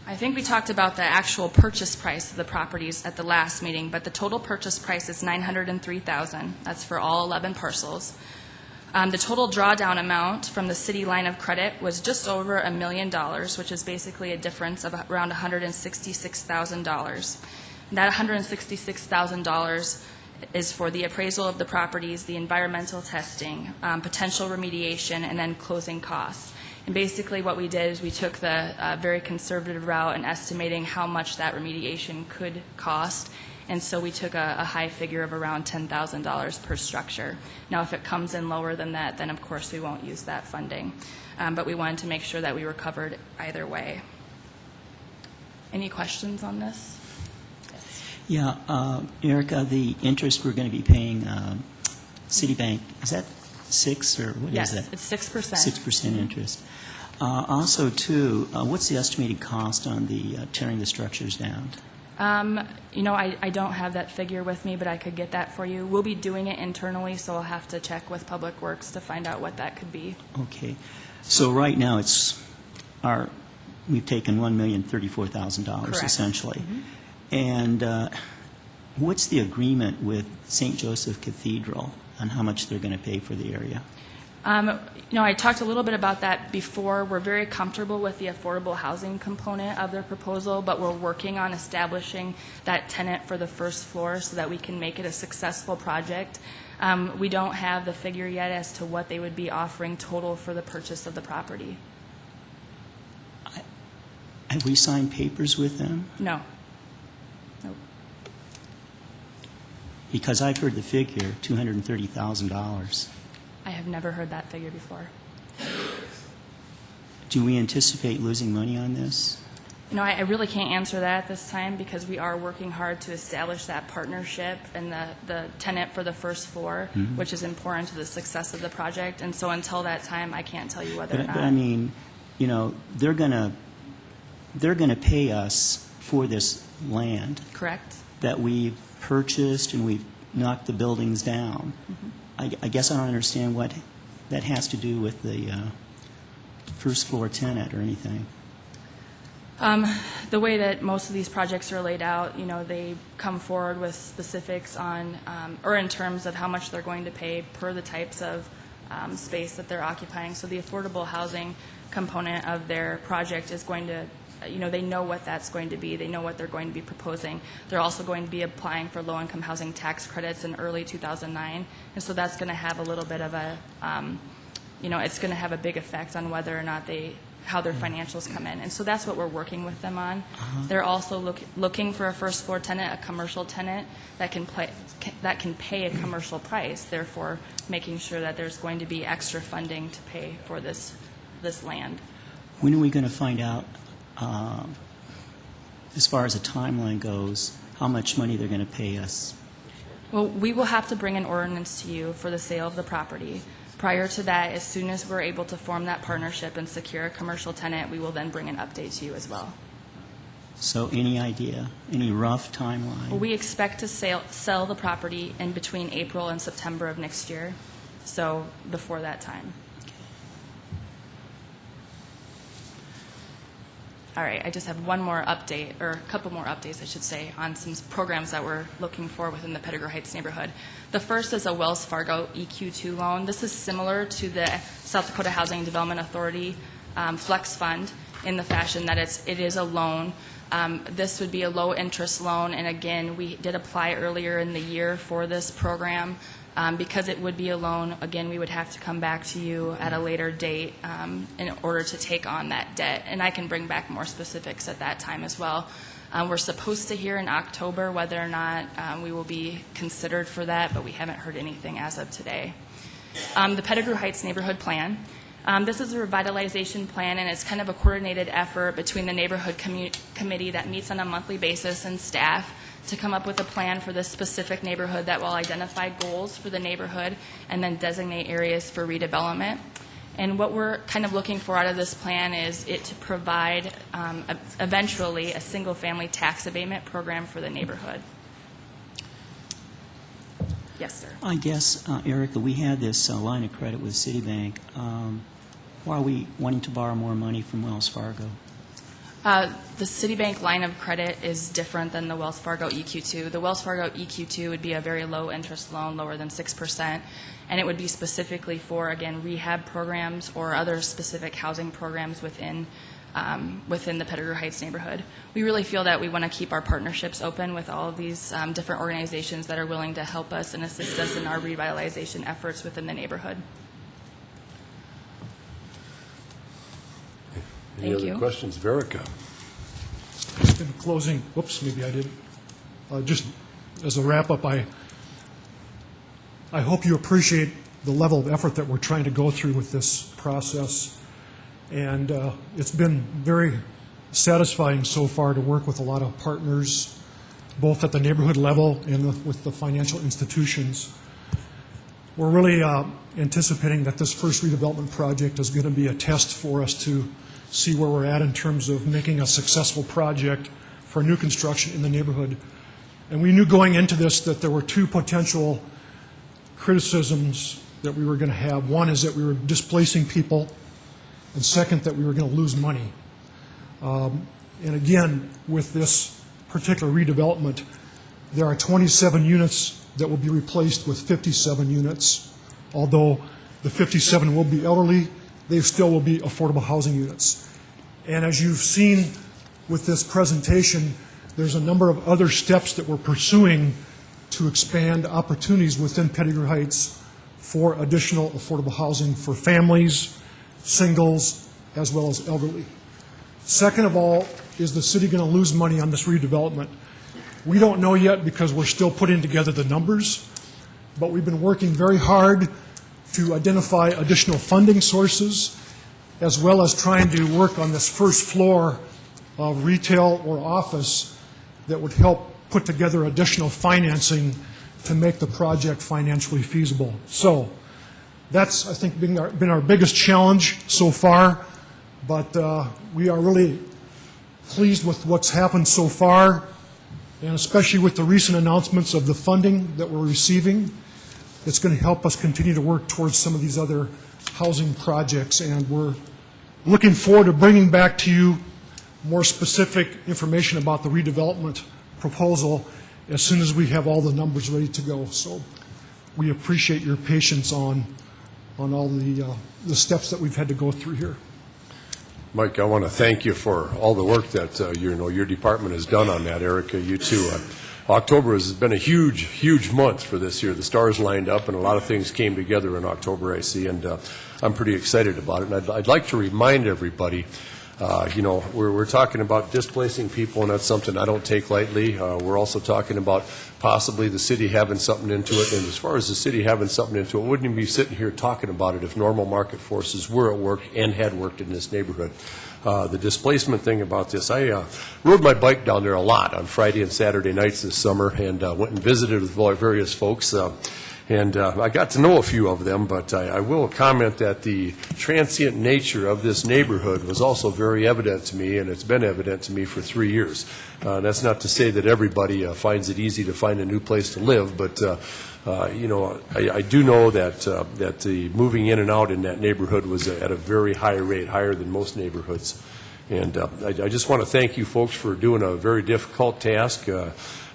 I think we talked about the actual purchase price of the properties at the last meeting, but the total purchase price is $903,000. That's for all 11 parcels. The total drawdown amount from the city line of credit was just over $1 million, which is basically a difference of around $166,000. That $166,000 is for the appraisal of the properties, the environmental testing, potential remediation, and then closing costs. And basically what we did is we took the very conservative route in estimating how much that remediation could cost. And so we took a high figure of around $10,000 per structure. Now, if it comes in lower than that, then of course we won't use that funding. But we wanted to make sure that we were covered either way. Any questions on this? Yeah, Erika, the interest we're going to be paying Citibank, is that 6 or what is that? Yes, it's 6%. 6% interest. Also, too, what's the estimated cost on the tearing the structures down? You know, I don't have that figure with me, but I could get that for you. We'll be doing it internally, so I'll have to check with Public Works to find out what that could be. Okay. So right now we've taken $1,034,000 Correct. essentially. Mm-hmm. And what's the agreement with St. Joseph Cathedral on how much they're going to pay for the area? You know, I talked a little bit about that before. We're very comfortable with the affordable housing component of their proposal, but we're working on establishing that tenant for the first floor so that we can make it a successful project. We don't have the figure yet as to what they would be offering total for the purchase of the property. Have we signed papers with them? No. Nope. Because I've heard the figure, $230,000. I have never heard that figure before. Do we anticipate losing money on this? You know, I really can't answer that at this time because we are working hard to establish that partnership and the tenant for the first floor, which is important to the success of the project. And so until that time, I can't tell you whether or not. But I mean, you know, they're going to pay us for this land. Correct. That we've purchased and we've knocked the buildings down. I guess I don't understand what that has to do with the first floor tenant or anything. The way that most of these projects are laid out, you know, they come forward with specifics on, or in terms of how much they're going to pay per the types of space that they're occupying. So the affordable housing component of their project is going to, they know what that's going to be. They know what they're going to be proposing. They're also going to be applying for low-income housing tax credits in early 2009. And so that's going to have a little bit of a, it's going to have a big effect on whether or not how their financials come in. And so that's what we're working with them on. They're also looking for a first floor tenant, a commercial tenant that can pay a commercial price, therefore making sure that there's going to be extra funding to pay for this land. When are we going to find out, as far as a timeline goes, how much money they're going to pay us? Well, we will have to bring an ordinance to you for the sale of the property. Prior to that, as soon as we're able to form that partnership and secure a commercial tenant, we will then bring an update to you as well. So any idea, any rough timeline? Well, we expect to sell the property in between April and September of next year, so before that time. All right, I just have one more update, or a couple more updates, I should say, on some programs that we're looking for within the Pettigrew Heights neighborhood. The first is a Wells Fargo EQ2 loan. This is similar to the South Dakota Housing Development Authority Flex Fund in the fashion that it is a loan. This would be a low-interest loan, and again, we did apply earlier in the year for this program. Because it would be a loan, again, we would have to come back to you at a later date in order to take on that debt. And I can bring back more specifics at that time as well. We're supposed to hear in October whether or not we will be considered for that, but we haven't heard anything as of today. The Pettigrew Heights Neighborhood Plan. This is a revitalization plan, and it's kind of a coordinated effort between the neighborhood committee that meets on a monthly basis and staff to come up with a plan for this specific neighborhood that will identify goals for the neighborhood and then designate areas for redevelopment. And what we're kind of looking for out of this plan is it to provide eventually a single-family tax abatement program for the neighborhood. Yes, sir. I guess, Erika, we had this line of credit with Citibank. Why are we wanting to borrow more money from Wells Fargo? The Citibank line of credit is different than the Wells Fargo EQ2. The Wells Fargo EQ2 would be a very low interest loan, lower than 6%, and it would be specifically for, again, rehab programs or other specific housing programs within the Pettigrew Heights neighborhood. We really feel that we want to keep our partnerships open with all of these different organizations that are willing to help us and assist us in our revitalization efforts within the neighborhood. Any Thank other you. questions? Erika? In closing, whoops, maybe I didn't. Just as a wrap-up, I hope you appreciate the level of effort that we're trying to go through with this process. And it's been very satisfying so far to work with a lot of partners, both at the neighborhood level and with the financial institutions. We're really anticipating that this first redevelopment project is going to be a test for us to see where we're at in terms of making a successful project for new construction in the neighborhood. And we knew going into this that there were two potential criticisms that we were going to have. One is that we were displacing people, and second, that we were going to lose money. And again, with this particular redevelopment, there are 27 units that will be replaced with 57 units. Although the 57 will be elderly, they still will be affordable housing units. And as you've seen with this presentation, there's a number of other steps that we're pursuing to expand opportunities within Pettigrew Heights for additional affordable housing for families, singles, as well as elderly. Second of all, is the city going to lose money on this redevelopment? We don't know yet because we're still putting together the numbers, but we've been working very hard to identify additional funding sources, as well as trying to work on this first floor of retail or office that would help put together additional financing to make the project financially feasible. So that's, I think, been our biggest challenge so far, but we are really pleased with what's happened so far, and especially with the recent announcements of the funding that we're receiving. It's going to help us continue to work towards some of these other housing projects, and we're looking forward to bringing back to you more specific information about the redevelopment proposal as soon as we have all the numbers ready to go. So we appreciate your patience on on all the steps that we've had to go through here. Mike, I want to thank you for all the work that your department has done on that. Erika, you too. October has been a huge month for this year. The stars lined up, and a lot of things came together in October, I see, and I'm pretty excited about it. And I'd like to remind everybody, we're talking about displacing people, and that's something I don't take lightly. We're also talking about possibly the city having something into it. And as far as the city having something into it, we wouldn't even be sitting here talking about it if normal market forces were at work and had worked in this neighborhood. The displacement thing about this, I rode my bike down there a lot on Friday and Saturday nights this summer, and went and visited with various folks. And I got to know a few of them, but I will comment that the transient nature of this neighborhood was also very evident to me, and it's been evident to me for 3 years. That's not to say that everybody finds it easy to find a new place to live, but I do know that the moving in and out in that neighborhood was at a very high rate, higher than most neighborhoods. And I just want to thank you folks for doing a very difficult task.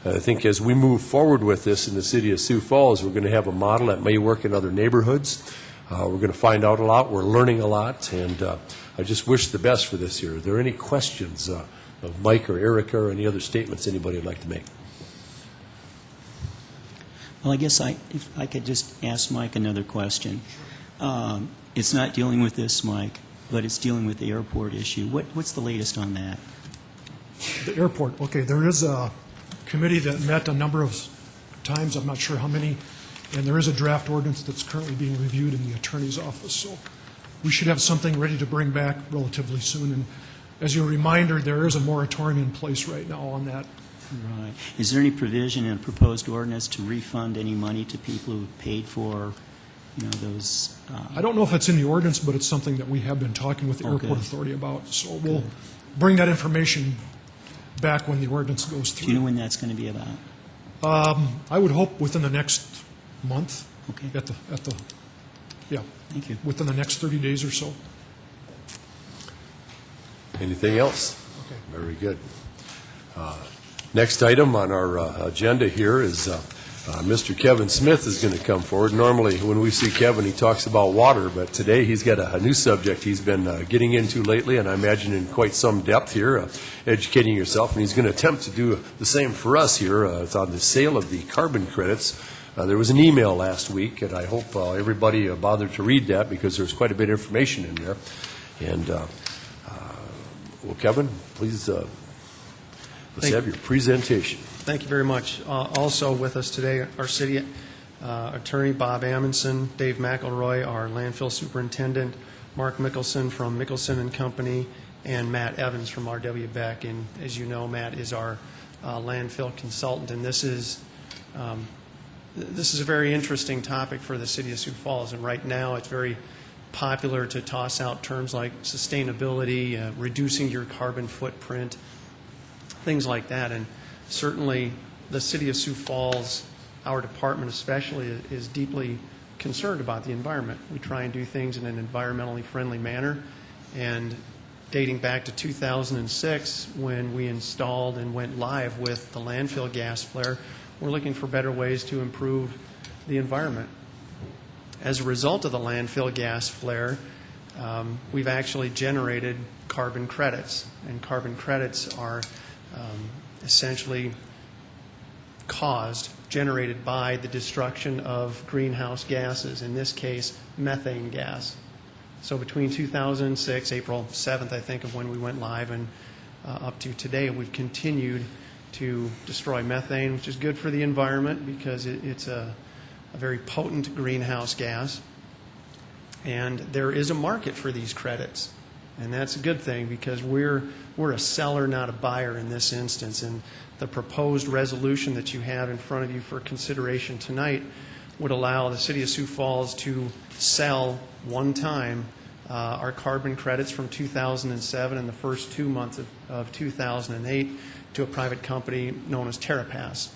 I think as we move forward with this in the city of Sioux Falls, we're going to have a model that may work in other neighborhoods. We're going to find out a lot. We're learning a lot, and I just wish the best for this year. Are there any questions of Mike or Erika or any other statements anybody would like to make? Well, I guess if I could just ask Mike another question. It's not dealing with this, Mike, but it's dealing with the airport issue. What's the latest on that? The airport, okay, there is a committee that met a number of times, I'm not sure how many, and there is a draft ordinance that's currently being reviewed in the attorney's office. So we should have something ready to bring back relatively soon. And as your reminder, there is a moratorium in place right now on that. Right. Is there any provision in a proposed ordinance to refund any money to people who paid for, those? I don't know if it's in the ordinance, but it's something that we have been talking with the airport authority about. So we'll bring that information back when the ordinance goes through. Do you know when that's going to be about? I would hope within the next month. Okay. Thank you. Within the next 30 days or so. Anything else? Okay. Very good. Next item on our agenda here is Mr. Kevin Smith is going to come forward. Normally, when we see Kevin, he talks about water, but today he's got a new subject he's been getting into lately, and I imagine in quite some depth here, educating yourself, and he's going to attempt to do the same for us here. It's on the sale of the carbon credits. There was an email last week, and I hope everybody bothered to read that because there's quite a bit of information in there. And, well, Kevin, please, let's have your presentation. Thank you very much. Also with us today, our city attorney, Bob Amundsen, Dave McElroy, our landfill superintendent, Mark Nicholson from Nicholson and Company, and Matt Evans from R.W. Beck. And as you know, Matt is our landfill consultant. And this is a very interesting topic for the city of Sioux Falls. And right now, it's very popular to toss out terms like sustainability, reducing your carbon footprint, things like that. And certainly the city of Sioux Falls, our department especially, is deeply concerned about the environment. We try and do things in an environmentally friendly manner. And dating back to 2006, when we installed and went live with the landfill gas flare, we're looking for better ways to improve the environment. As a result of the landfill gas flare, we've actually generated carbon credits. And carbon credits are essentially generated by the destruction of greenhouse gases, in this case, methane gas. So between 2006, April 7th, I think, of when we went live, and up to today, we've continued to destroy methane, which is good for the environment because it's a very potent greenhouse gas. And there is a market for these credits. And that's a good thing because we're a seller, not a buyer in this instance. And the proposed resolution that you have in front of you for consideration tonight would allow the city of Sioux Falls to sell one time our carbon credits from 2007 and the first 2 months of 2008 to a private company known as Terrapass.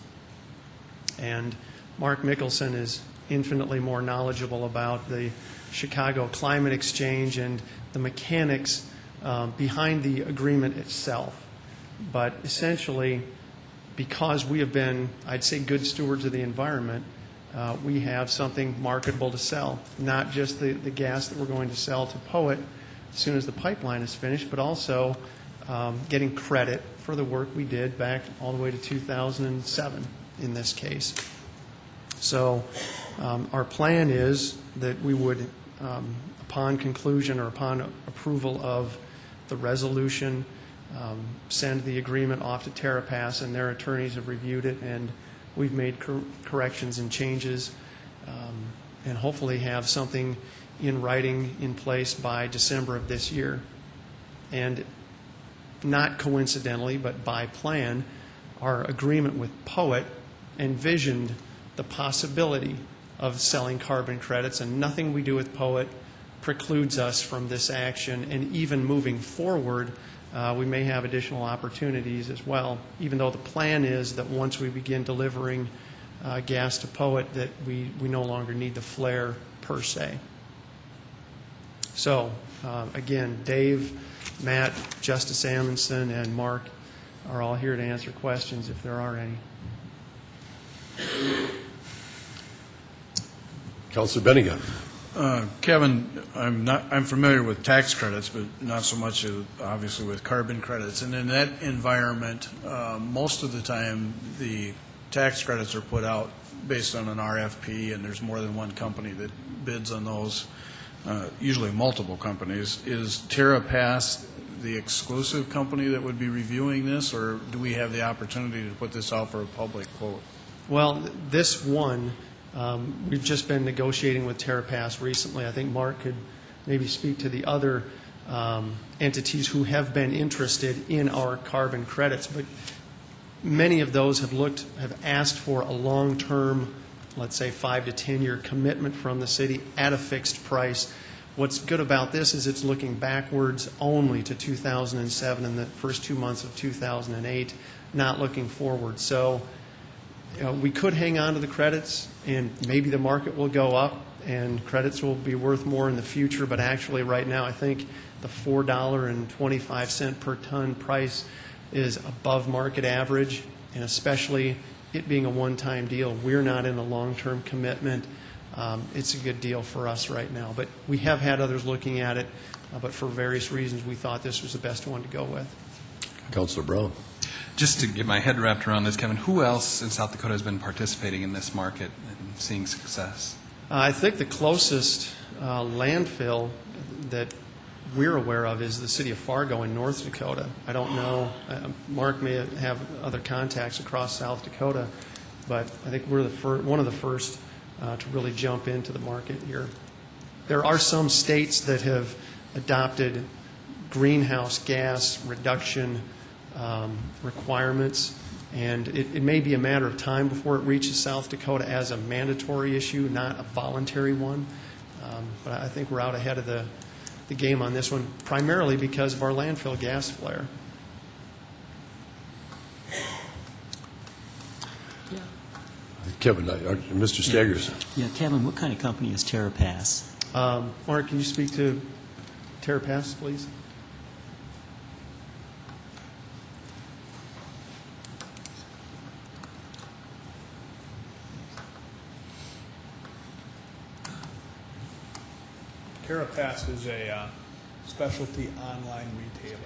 And Mark Nicholson is infinitely more knowledgeable about the Chicago Climate Exchange and the mechanics behind the agreement itself. But essentially, because we have been, I'd say, good stewards of the environment, we have something marketable to sell, not just the gas that we're going to sell to Poet as soon as the pipeline is finished, but also getting credit for the work we did back all the way to 2007 in this case. So our plan is that we would, upon conclusion or upon approval of the resolution, send the agreement off to Terrapass, and their attorneys have reviewed it, and we've made corrections and changes, and hopefully have something in writing in place by December of this year. And not coincidentally, but by plan, our agreement with Poet envisioned the possibility of selling carbon credits, and nothing we do with Poet precludes us from this action. And even moving forward, we may have additional opportunities as well, even though the plan is that once we begin delivering gas to Poet, that we no longer need the flare per se. So, again, Dave, Matt, Justice Amundsen, and Mark are all here to answer questions if there are any. Councilor Bennigan. Kevin, I'm familiar with tax credits, but not so much, obviously, with carbon credits. And in that environment, most of the time, the tax credits are put out based on an RFP, and there's more than one company that bids on those, usually multiple companies. Is Terrapass the exclusive company that would be reviewing this, or do we have the opportunity to put this out for a public quote? Well, this one, we've just been negotiating with Terrapass recently. I think Mark could maybe speak to the other entities who have been interested in our carbon credits, but many of those have asked for a long-term, let's say 5 to 10 year commitment from the city at a fixed price. What's good about this is it's looking backwards only to 2007 and the first 2 months of 2008, not looking forward. So we could hang on to the credits, and maybe the market will go up and credits will be worth more in the future, but actually right now I think the $4.25 per ton price is above market average, and especially it being a one-time deal, we're not in a long-term commitment. It's a good deal for us right now, but we have had others looking at it, but for various reasons we thought this was the best one to go with. Councilor Brown. Just to get my head wrapped around this, Kevin, who else in South Dakota has been participating in this market and seeing success? I think the closest landfill that we're aware of is the City of Fargo in North Dakota. I don't know. Mark may have other contacts across South Dakota, but I think we're one of the first to really jump into the market here. There are some states that have adopted greenhouse gas reduction requirements, and it may be a matter of time before it reaches South Dakota as a mandatory issue, not a voluntary one. But I think we're out ahead of the game on this one, primarily because of our landfill gas flare. Kevin, Mr. Staggers. Yeah, Kevin, what kind of company is Terrapass? Mark, can you speak to Terrapass, please? Terrapass is a specialty online retailer.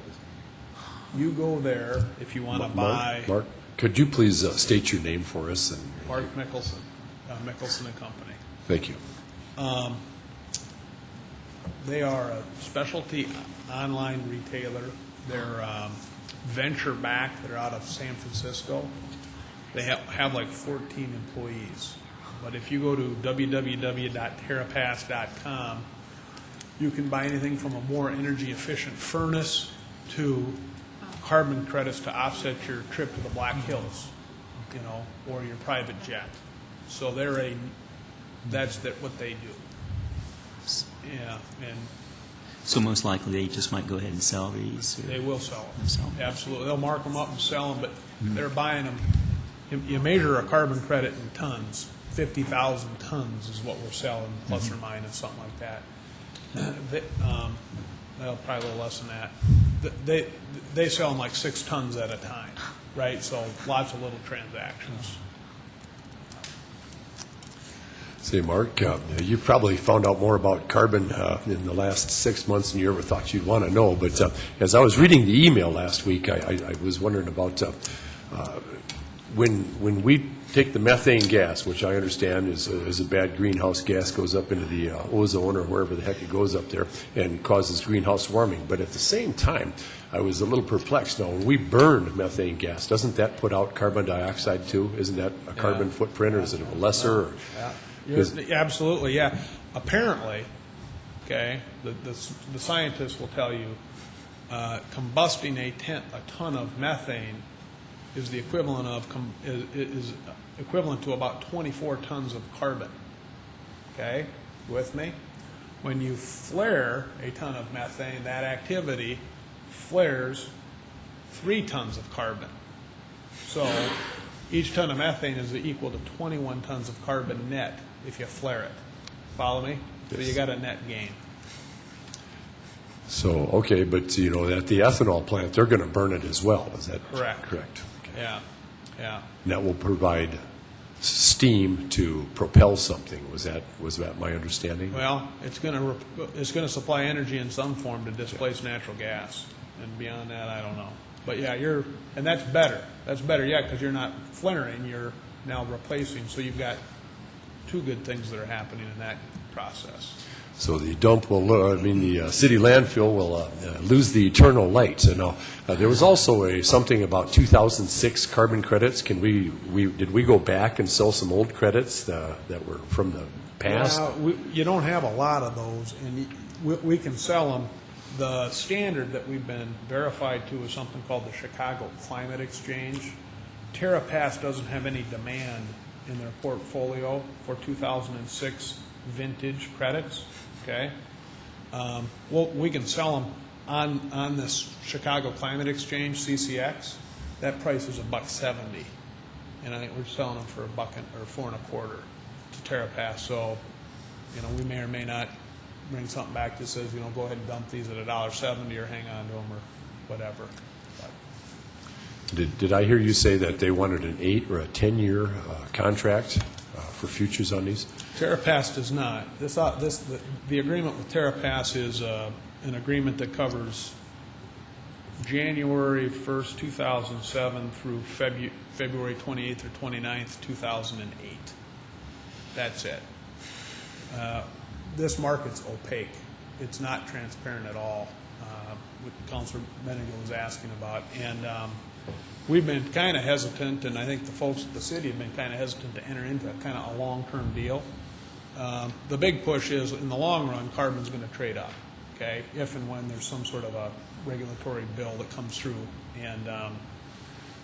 You go there if you want to buy. Mark, could you please state your name for us? And Mark Nicholson, Nicholson and Company. thank you. They are a specialty online retailer. They're venture backed. They're out of San Francisco. They have like 14 employees. But if you go to www.terrapass.com, you can buy anything from a more energy efficient furnace to carbon credits to offset your trip to the Black Hills, or your private jet. So that's what they do. Yeah, and So most likely they just might go ahead and sell these? Or they will sell them. Sell them. Absolutely. They'll mark them up and sell them, but they're buying them. You measure a carbon credit in tons. 50,000 tons is what we're selling, plus or minus, something like that. Well, probably a little less than that. They sell them like 6 tons at a time, right? So lots of little transactions. Say, Mark, you probably found out more about carbon in the last 6 months than you ever thought you'd want to know. But as I was reading the email last week, I was wondering about when we take the methane gas, which I understand is a bad greenhouse gas, goes up into the ozone or wherever the heck it goes up there and causes greenhouse warming. But at the same time, I was a little perplexed. Now, when we burn methane gas, doesn't that put out carbon dioxide too? Isn't that a carbon footprint, or is it a lesser? Or, Absolutely, yeah. Apparently, okay, the scientists will tell you combusting a ton of methane is the equivalent of is equivalent to about 24 tons of carbon. Okay, with me? When you flare a ton of methane, that activity flares 3 tons of carbon. So each ton of methane is equal to 21 tons of carbon net if you flare it. Follow me? So you got a net gain. So, okay, but at the ethanol plant, they're going to burn it as well. Is that correct? Correct. Okay. Yeah. And that will provide steam to propel something. Was that my understanding? Well, it's going to supply energy in some form to displace natural gas, and beyond that, I don't know. But yeah, and that's better. That's better, yeah, because you're not flaring. You're now replacing. So you've got 2 good things that are happening in that process. So the dump will, the city landfill will lose the eternal light. So now, there was also something about 2006 carbon credits. Did we go back and sell some old credits that were from the past? Yeah, you don't have a lot of those, and we can sell them. The standard that we've been verified to is something called the Chicago Climate Exchange. Terrapass doesn't have any demand in their portfolio for 2006 vintage credits. Okay, well, we can sell them on this Chicago Climate Exchange (CCX). That price is $1.70, and I think we're selling them for $4.25 to Terrapass. So, we may or may not bring something back that says, go ahead and dump these at $1.70 or hang on to them or whatever. But Did I hear you say that they wanted an 8 or a 10-year contract for futures on these? Terrapass does not. The agreement with Terrapass is an agreement that covers January 1st, 2007 through February 28th or 29th, 2008. That's it. This market's opaque. It's not transparent at all, what Councilor Benninger was asking about. And we've been kind of hesitant, and I think the folks at the city have been kind of hesitant to enter into kind of a long-term deal. The big push is, in the long run, carbon's going to trade up, okay, if and when there's some sort of a regulatory bill that comes through. And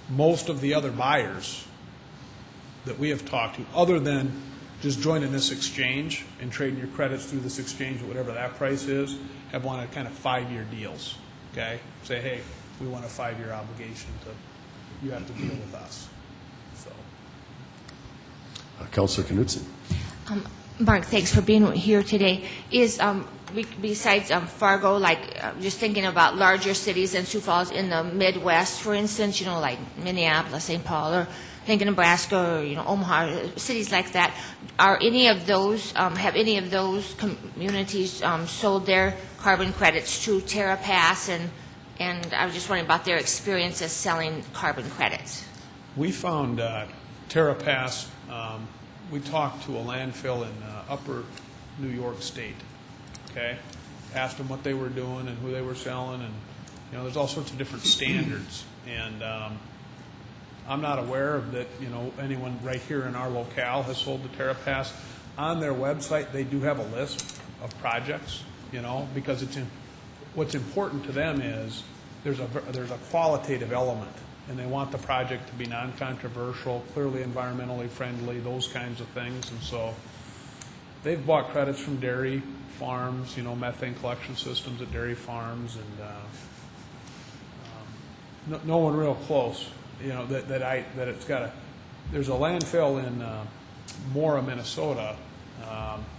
most of the other buyers that we have talked to, other than just joining this exchange and trading your credits through this exchange at whatever that price is, have wanted kind of 5-year deals, okay? Say, hey, we want a 5-year obligation you have to deal with us. So, Councilor Knudsen. Mark, thanks for being here today. Is besides Fargo, just thinking about larger cities and Sioux Falls in the Midwest, for instance, like Minneapolis, St. Paul, or thinking Nebraska, or Omaha, cities like that, are any of those have any of those communities sold their carbon credits to Terrapass, and I was just wondering about their experiences selling carbon credits. We found Terrapass. We talked to a landfill in upper New York State, okay? Asked them what they were doing and who they were selling, and, there's all sorts of different standards. And I'm not aware of that, anyone right here in our locale has sold to Terrapass. On their website, they do have a list of projects, because what's important to them is there's a qualitative element. And they want the project to be non-controversial, clearly environmentally friendly, those kinds of things. And so they've bought credits from dairy farms, methane collection systems at dairy farms, and no one real close, that it's got there's a landfill in Mora, Minnesota.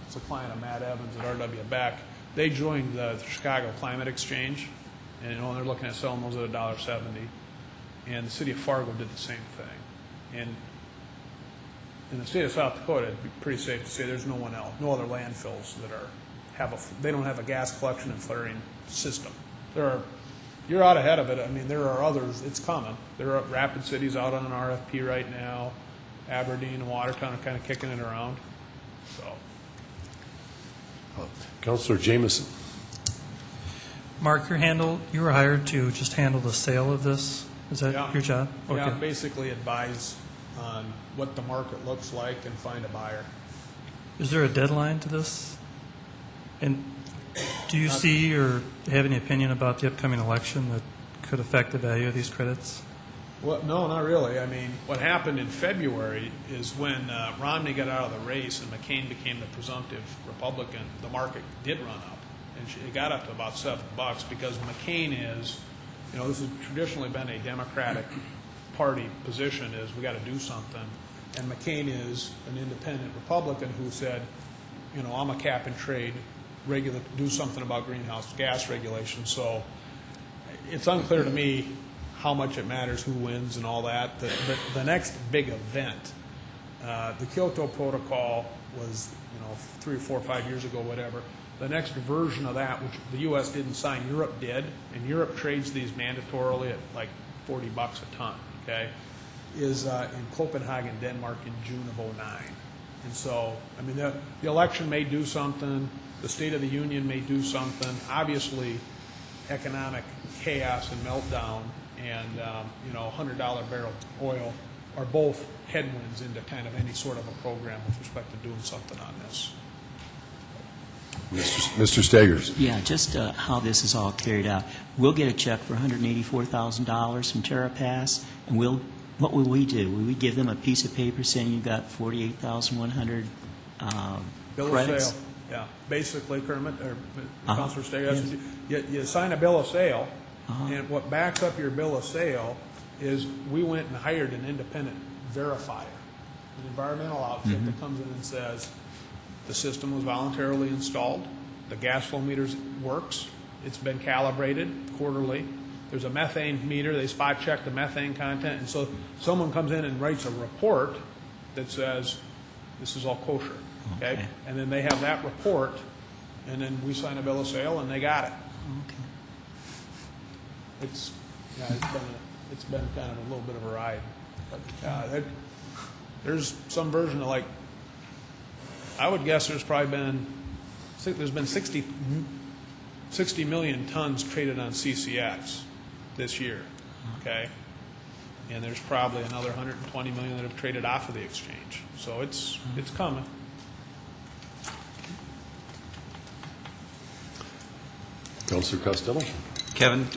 It's a client of Matt Evans at R.W. Beck. They joined the Chicago Climate Exchange, and they're looking at selling those at $1.70. And the city of Fargo did the same thing. And in the state of South Dakota, it'd be pretty safe to say there's no one else, no other landfills that they don't have a gas collection and flaring system. You're out ahead of it. I mean, there are others. It's coming. There are Rapid City's out on an RFP right now. Aberdeen and Watertown are kind of kicking it around. So, Councilor Jameson. Mark, you were hired to just handle the sale of this? Is that yeah. your job? Okay. Yeah, basically advise on what the market looks like and find a buyer. Is there a deadline to this? And do you see or have any opinion about the upcoming election that could affect the value of these credits? Well, no, not really. I mean, what happened in February is when Romney got out of the race and McCain became the presumptive Republican, the market did run up. And it got up to about $7 because McCain is, this has traditionally been a Democratic Party position is we got to do something. And McCain is an independent Republican who said, I'm a cap and trade, do something about greenhouse gas regulation. So it's unclear to me how much it matters who wins and all that. The next big event, the Kyoto Protocol was, 3 or 4 or 5 years ago, whatever. The next version of that, which the U.S. didn't sign, Europe did, and Europe trades these mandatorily at like $40 a ton, okay, is in Copenhagen, Denmark in June of '09. And so, I mean, the election may do something, the State of the Union may do something. Obviously, economic chaos and meltdown and, $100 barrel oil are both headwinds into kind of any sort of a program with respect to doing something on this. Mr. Staggers. Yeah, just how this is all carried out. We'll get a check for $184,000 from Terrapass, and what will we do? Will we give them a piece of paper saying you got 48,100 Bill credits? of sale, yeah. Basically, Kermit, or Councilor Staggers, you sign a bill of sale, and what backs up your bill of sale is we went and hired an independent verifier, an environmental outfit that comes in and says, the system was voluntarily installed. The gas flow meter works. It's been calibrated quarterly. There's a methane meter. They spot check the methane content. And so someone comes in and writes a report that says this is all kosher. Okay? And then they have that report, and then we sign a bill of sale, and they got it. Okay. It's been kind of a little bit of a ride. But there's some version of I would guess there's been 60 million tons traded on CCX this year, okay? And there's probably another 120 million that have traded off of the exchange. So it's coming. Councilor Costello. Kevin,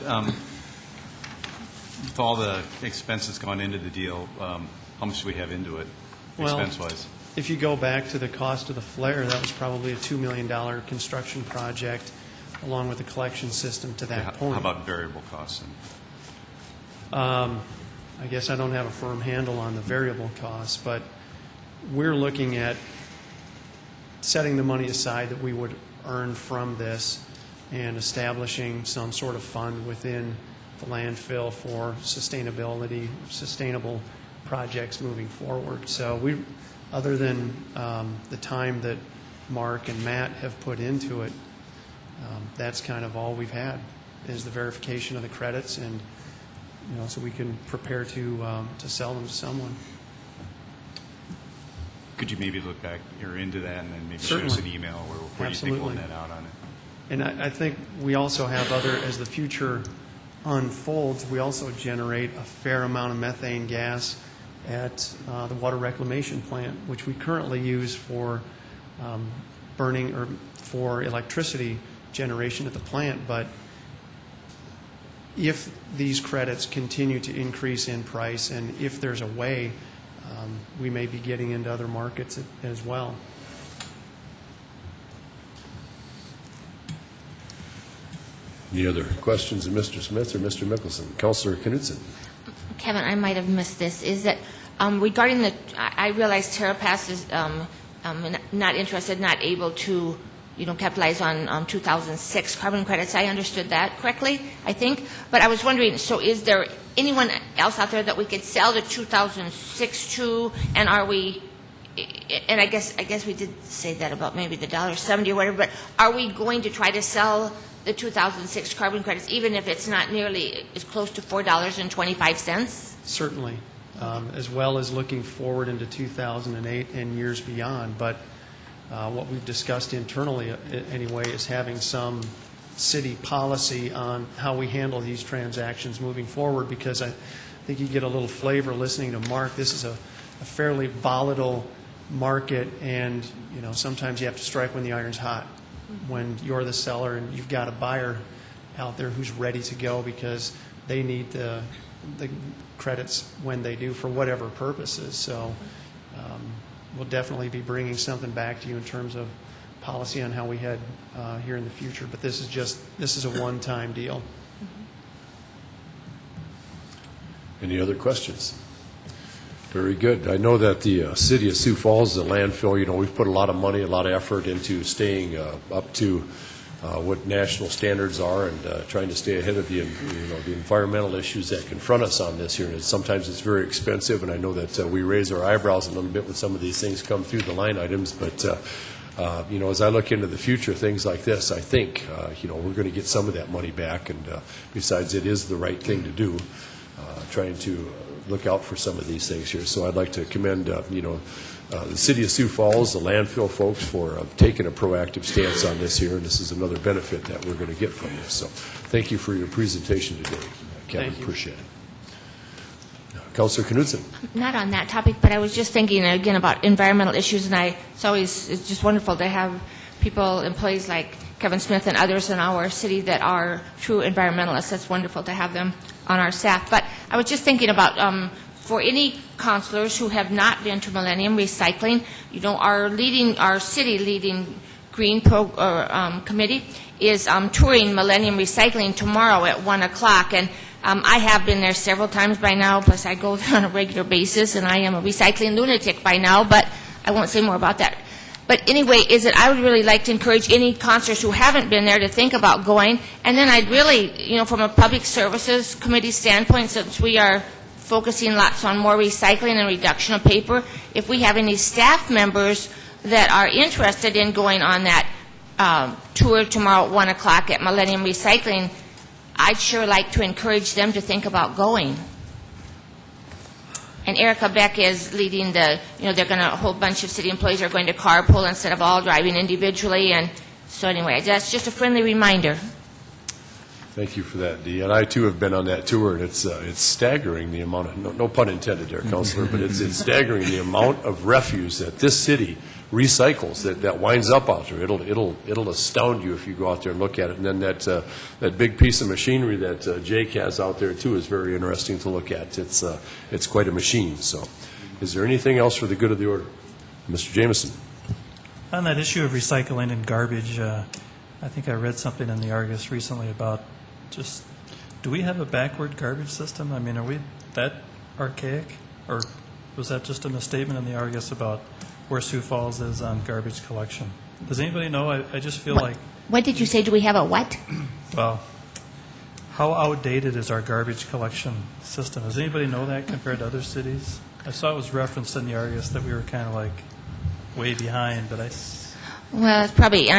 with all the expenses gone into the deal, how much do we have into it, expense-wise? If you go back to the cost of the flare, that was probably a $2 million construction project, along with the collection system to that point. How about variable costs? I guess I don't have a firm handle on the variable costs, but we're looking at setting the money aside that we would earn from this and establishing some sort of fund within the landfill for sustainable projects moving forward. So other than the time that Mark and Matt have put into it, that's kind of all we've had is the verification of the credits, and so we can prepare to sell them to someone. Could you maybe look back or into that and then maybe Certainly. shoot us an email where you think we'll net out on it? And I think we also have as the future unfolds, we also generate a fair amount of methane gas at the water reclamation plant, which we currently use for burning or for electricity generation at the plant. But if these credits continue to increase in price, and if there's a way, we may be getting into other markets as well. Any other questions of Mr. Smith or Mr. Nicholson? Councilor Knudsen. Kevin, I might have missed this. Is that regarding I realize Terrapass is not interested, not able to, capitalize on 2006 carbon credits. I understood that correctly, I think. But I was wondering, so is there anyone else out there that we could sell the 2006 to, and are we and I guess we did say that about maybe the $1.70 or whatever, but are we going to try to sell the 2006 carbon credits, even if it's not nearly as close to $4.25? Certainly, as well as looking forward into 2008 and years beyond. But what we've discussed internally, anyway, is having some city policy on how we handle these transactions moving forward, because I think you get a little flavor listening to Mark. This is a fairly volatile market, and sometimes you have to strike when the iron's hot, when you're the seller and you've got a buyer out there who's ready to go because they need the credits when they do for whatever purposes. So we'll definitely be bringing something back to you in terms of policy on how we head here in the future. But this is a one-time deal. Any other questions? Very good. I know that the City of Sioux Falls, the landfill, we've put a lot of money, a lot of effort into staying up to what national standards are and trying to stay ahead of the environmental issues that confront us on this here. And sometimes it's very expensive, and I know that we raise our eyebrows a little bit when some of these things come through the line items. But as I look into the future, things like this, I think we're going to get some of that money back. And besides, it is the right thing to do, trying to look out for some of these things here. So I'd like to commend, the City of Sioux Falls, the landfill folks, for taking a proactive stance on this here, and this is another benefit that we're going to get from this. So thank you for your presentation today, Kevin. Thank you. Appreciate it. Councilor Knudsen. Not on that topic, but I was just thinking again about environmental issues, and it's just wonderful to have people, employees like Kevin Smith and others in our city that are true environmentalists. That's wonderful to have them on our staff. But I was just thinking about for any councilors who have not been to Millennium Recycling, our city leading green committee is touring Millennium Recycling tomorrow at 1 o'clock. And I have been there several times by now, plus I go there on a regular basis, and I am a recycling lunatic by now, but I won't say more about that. But anyway, I would really like to encourage any councilors who haven't been there to think about going. And then I'd really, from a public services committee standpoint, since we are focusing lots on more recycling and reduction of paper, if we have any staff members that are interested in going on that tour tomorrow at 1 o'clock at Millennium Recycling, I'd sure like to encourage them to think about going. And Erika Boeck is leading a whole bunch of city employees are going to carpool instead of all driving individually. And so anyway, that's just a friendly reminder. Thank you for that, Dee. And I, too, have been on that tour, and it's staggering the amount of, no pun intended there, Councilor, but it's staggering the amount of refuse that this city recycles that winds up out there. It'll astound you if you go out there and look at it. And then that big piece of machinery that Jake has out there too is very interesting to look at. It's quite a machine. So, is there anything else for the good of the order, Mr. Jameson? On that issue of recycling and garbage, I think I read something in the Argus recently about do we have a backward garbage system? I mean, are we that archaic, or was that just a misstatement in the Argus about where Sioux Falls is on garbage collection? Does anybody know? I just feel like... What did you say? Do we have a what? Well, how outdated is our garbage collection system? Does anybody know that compared to other cities? I saw it was referenced in the Argus that we were kind of like way behind, but Well, it's probably,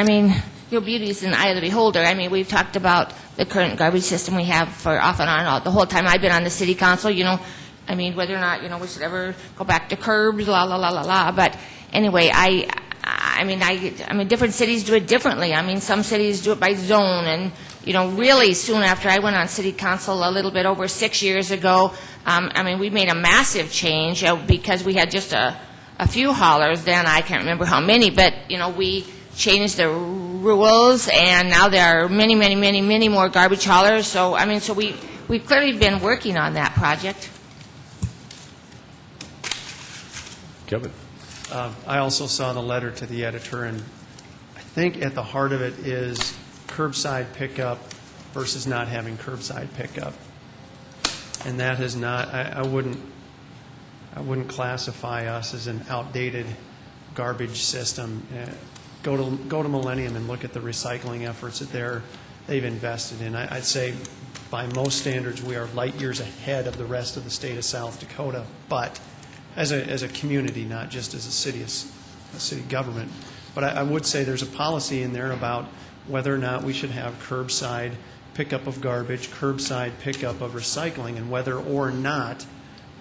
your beauty is in the eye of the beholder. We've talked about the current garbage system we have for off and on the whole time I've been on the city council, whether or not, we should ever go back to curbs, la, la, la, la, la. But anyway, different cities do it differently. Some cities do it by zone. And, really soon after I went on city council a little bit over 6 years ago, we made a massive change because we had just a few haulers then. I can't remember how many, but, we changed the rules, and now there are many, many, many, many more garbage haulers. So, we've clearly been working on that project. Kevin. I also saw the letter to the editor, and I think at the heart of it is curbside pickup versus not having curbside pickup. And that is not, I wouldn't classify us as an outdated garbage system. Go to Millennium and look at the recycling efforts that they've invested in. I'd say by most standards we are light years ahead of the rest of the state of South Dakota, but as a community, not just as a city government. But I would say there's a policy in there about whether or not we should have curbside pickup of garbage, curbside pickup of recycling, and whether or not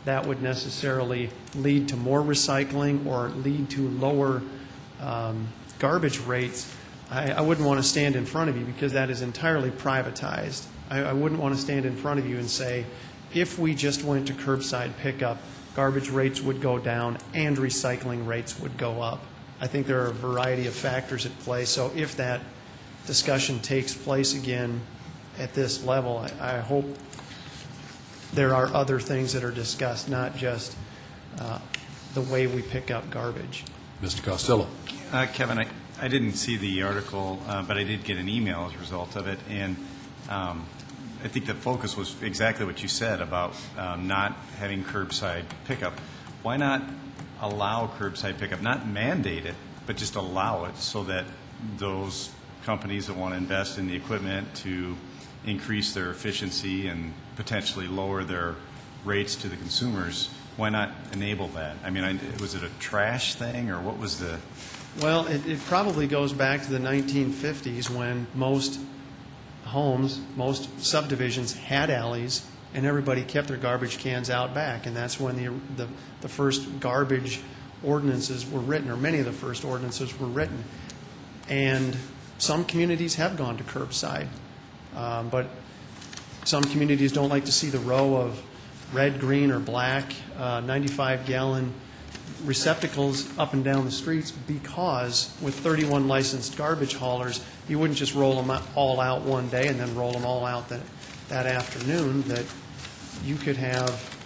that would necessarily lead to more recycling or lead to lower garbage rates. I wouldn't want to stand in front of you because that is entirely privatized. I wouldn't want to stand in front of you and say, if we just went to curbside pickup, garbage rates would go down and recycling rates would go up. I think there are a variety of factors at play. So if that discussion takes place again at this level, I hope there are other things that are discussed, not just the way we pick up garbage. Mr. Costello. Kevin, I didn't see the article, but I did get an email as a result of it, and I think the focus was exactly what you said about not having curbside pickup. Why not allow curbside pickup, not mandate it, but just allow it so that those companies that want to invest in the equipment to increase their efficiency and potentially lower their rates to the consumers, why not enable that? I mean, was it a trash thing, or what was the... Well, it probably goes back to the 1950s when most homes, most subdivisions had alleys, and everybody kept their garbage cans out back, and that's when the first garbage ordinances were written, or many of the first ordinances were written. And some communities have gone to curbside, but some communities don't like to see the row of red, green, or black 95-gallon receptacles up and down the streets, because with 31 licensed garbage haulers, you wouldn't just roll them all out one day and then roll them all out that afternoon, that you could have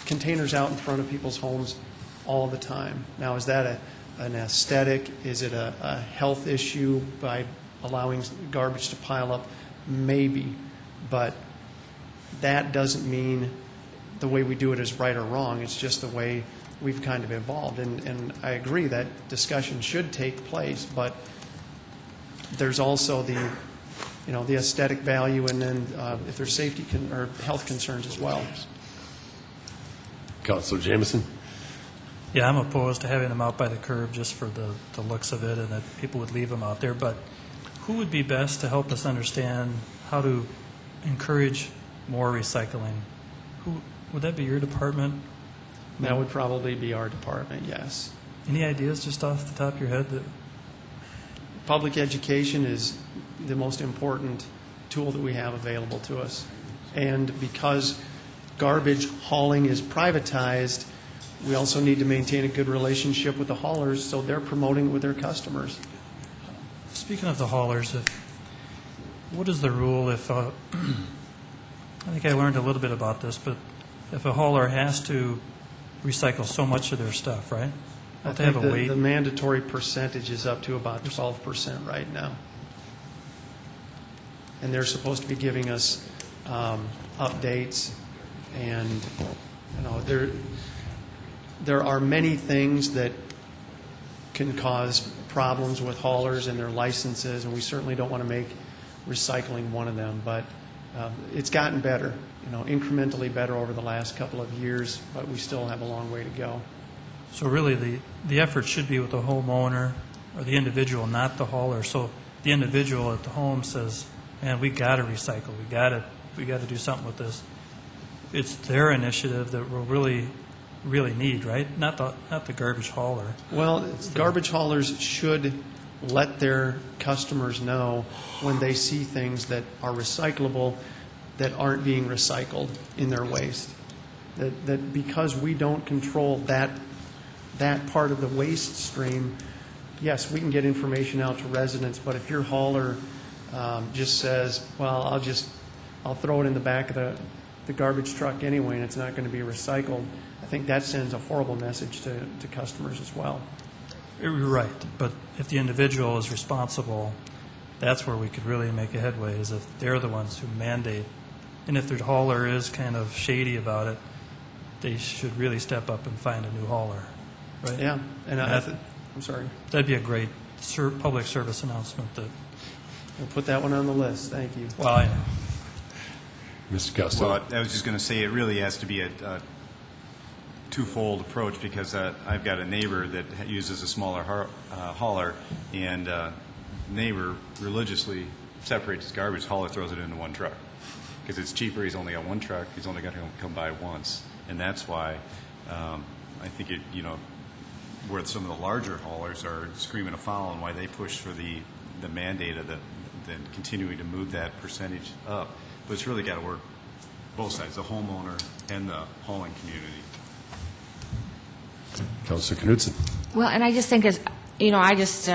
containers out in front of people's homes all the time. Now, is that an aesthetic? Is it a health issue by allowing garbage to pile up? Maybe, but that doesn't mean the way we do it is right or wrong. It's just the way we've kind of evolved. And I agree that discussion should take place, but there's also the aesthetic value, and then if there's safety or health concerns as well. Councilor Jameson. Yeah, I'm opposed to having them out by the curb just for the looks of it, and that people would leave them out there. But who would be best to help us understand how to encourage more recycling? Would that be your department? That would probably be our department, yes. Any ideas just off the top of your head? Public education is the most important tool that we have available to us. And because garbage hauling is privatized, we also need to maintain a good relationship with the haulers so they're promoting it with their customers. Speaking of the haulers, what is the rule if, I think I learned a little bit about this, but if a hauler has to recycle so much of their stuff, right? I They have think a weight. the mandatory percentage is up to about 12% right now. And they're supposed to be giving us updates, and there are many things that can cause problems with haulers and their licenses, and we certainly don't want to make recycling one of them. But it's gotten better, incrementally better over the last couple of years, but we still have a long way to go. So really, the effort should be with the homeowner or the individual, not the hauler. So the individual at the home says, "Man, we got to recycle. We got to do something with this." It's their initiative that we'll really need, right? Not the garbage hauler. Well, garbage haulers should let their customers know when they see things that are recyclable that aren't being recycled in their waste. That because we don't control that part of the waste stream, yes, we can get information out to residents, but if your hauler just says, well, I'll throw it in the back of the garbage truck anyway and it's not going to be recycled, I think that sends a horrible message to customers as well. You're right, but if the individual is responsible, that's where we could really make a headway, is if they're the ones who mandate. And if the hauler is kind of shady about it, they should really step up and find a new hauler, right? Yeah, and I'm sorry. That'd be a great public service announcement. We'll put that one on the list. Thank you. Well, I know. Mr. Costello. Well, I was just going to say it really has to be twofold approach because I've got a neighbor that uses a smaller hauler, and neighbor religiously separates his garbage. Hauler throws it into one truck because it's cheaper. He's only got one truck. He's only got to come by once, and that's why I think where some of the larger haulers are screaming afoul and why they push for the mandate of then continuing to move that percentage up. But it's really got to work both sides, the homeowner and the hauling community. Councilor Knudsen. Well, and I just think I just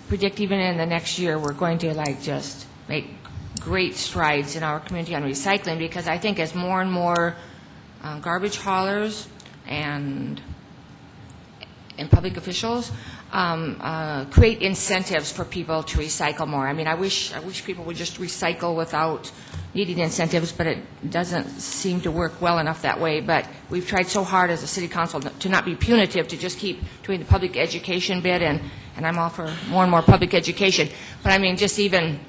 predict even in the next year, we're going to just make great strides in our community on recycling, because I think as more and more garbage haulers and public officials create incentives for people to recycle more. I mean, I wish people would just recycle without needing incentives, but it doesn't seem to work well enough that way. But we've tried so hard as a city council to not be punitive, to just keep doing the public education bit, and I'm all for more and more public education. But I mean, just even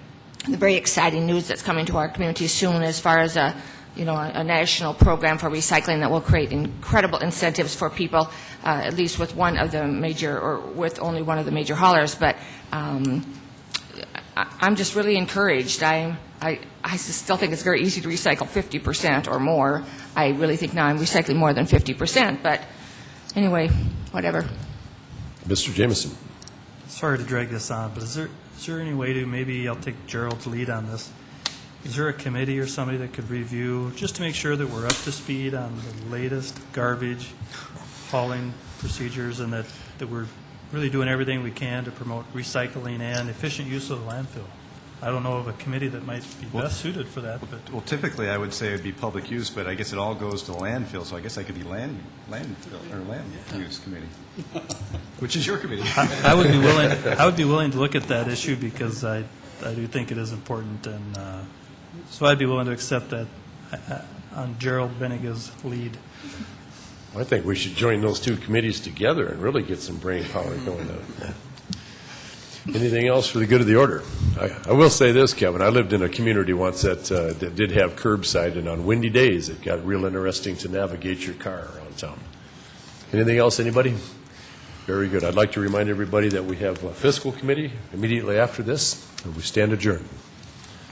the very exciting news that's coming to our community soon as far as a national program for recycling that will create incredible incentives for people, at least with one of the major, or with only one of the major haulers. But I'm just really encouraged. I still think it's very easy to recycle 50% or more. I really think now I'm recycling more than 50%. But anyway, whatever. Mr. Jameson. Sorry to drag this on, but is there any way to, maybe I'll take Gerald's lead on this, is there a committee or somebody that could review, just to make sure that we're up to speed on the latest garbage hauling procedures, and that we're really doing everything we can to promote recycling and efficient use of the landfill? I don't know of a committee that might be best suited for that. But Well, typically I would say it would be public use, but I guess it all goes to landfill, so I guess I could be land use committee, which is your committee. I would be willing to look at that issue, because I do think it is important, and so I'd be willing to accept that on Gerald Benniga's lead. I think we should join those two committees together and really get some brain power going on. Anything else for the good of the order? I will say this, Kevin. I lived in a community once that did have curbside, and on windy days it got real interesting to navigate your car around town. Anything else, anybody? Very good. I'd like to remind everybody that we have a fiscal committee immediately after this, and we stand adjourned.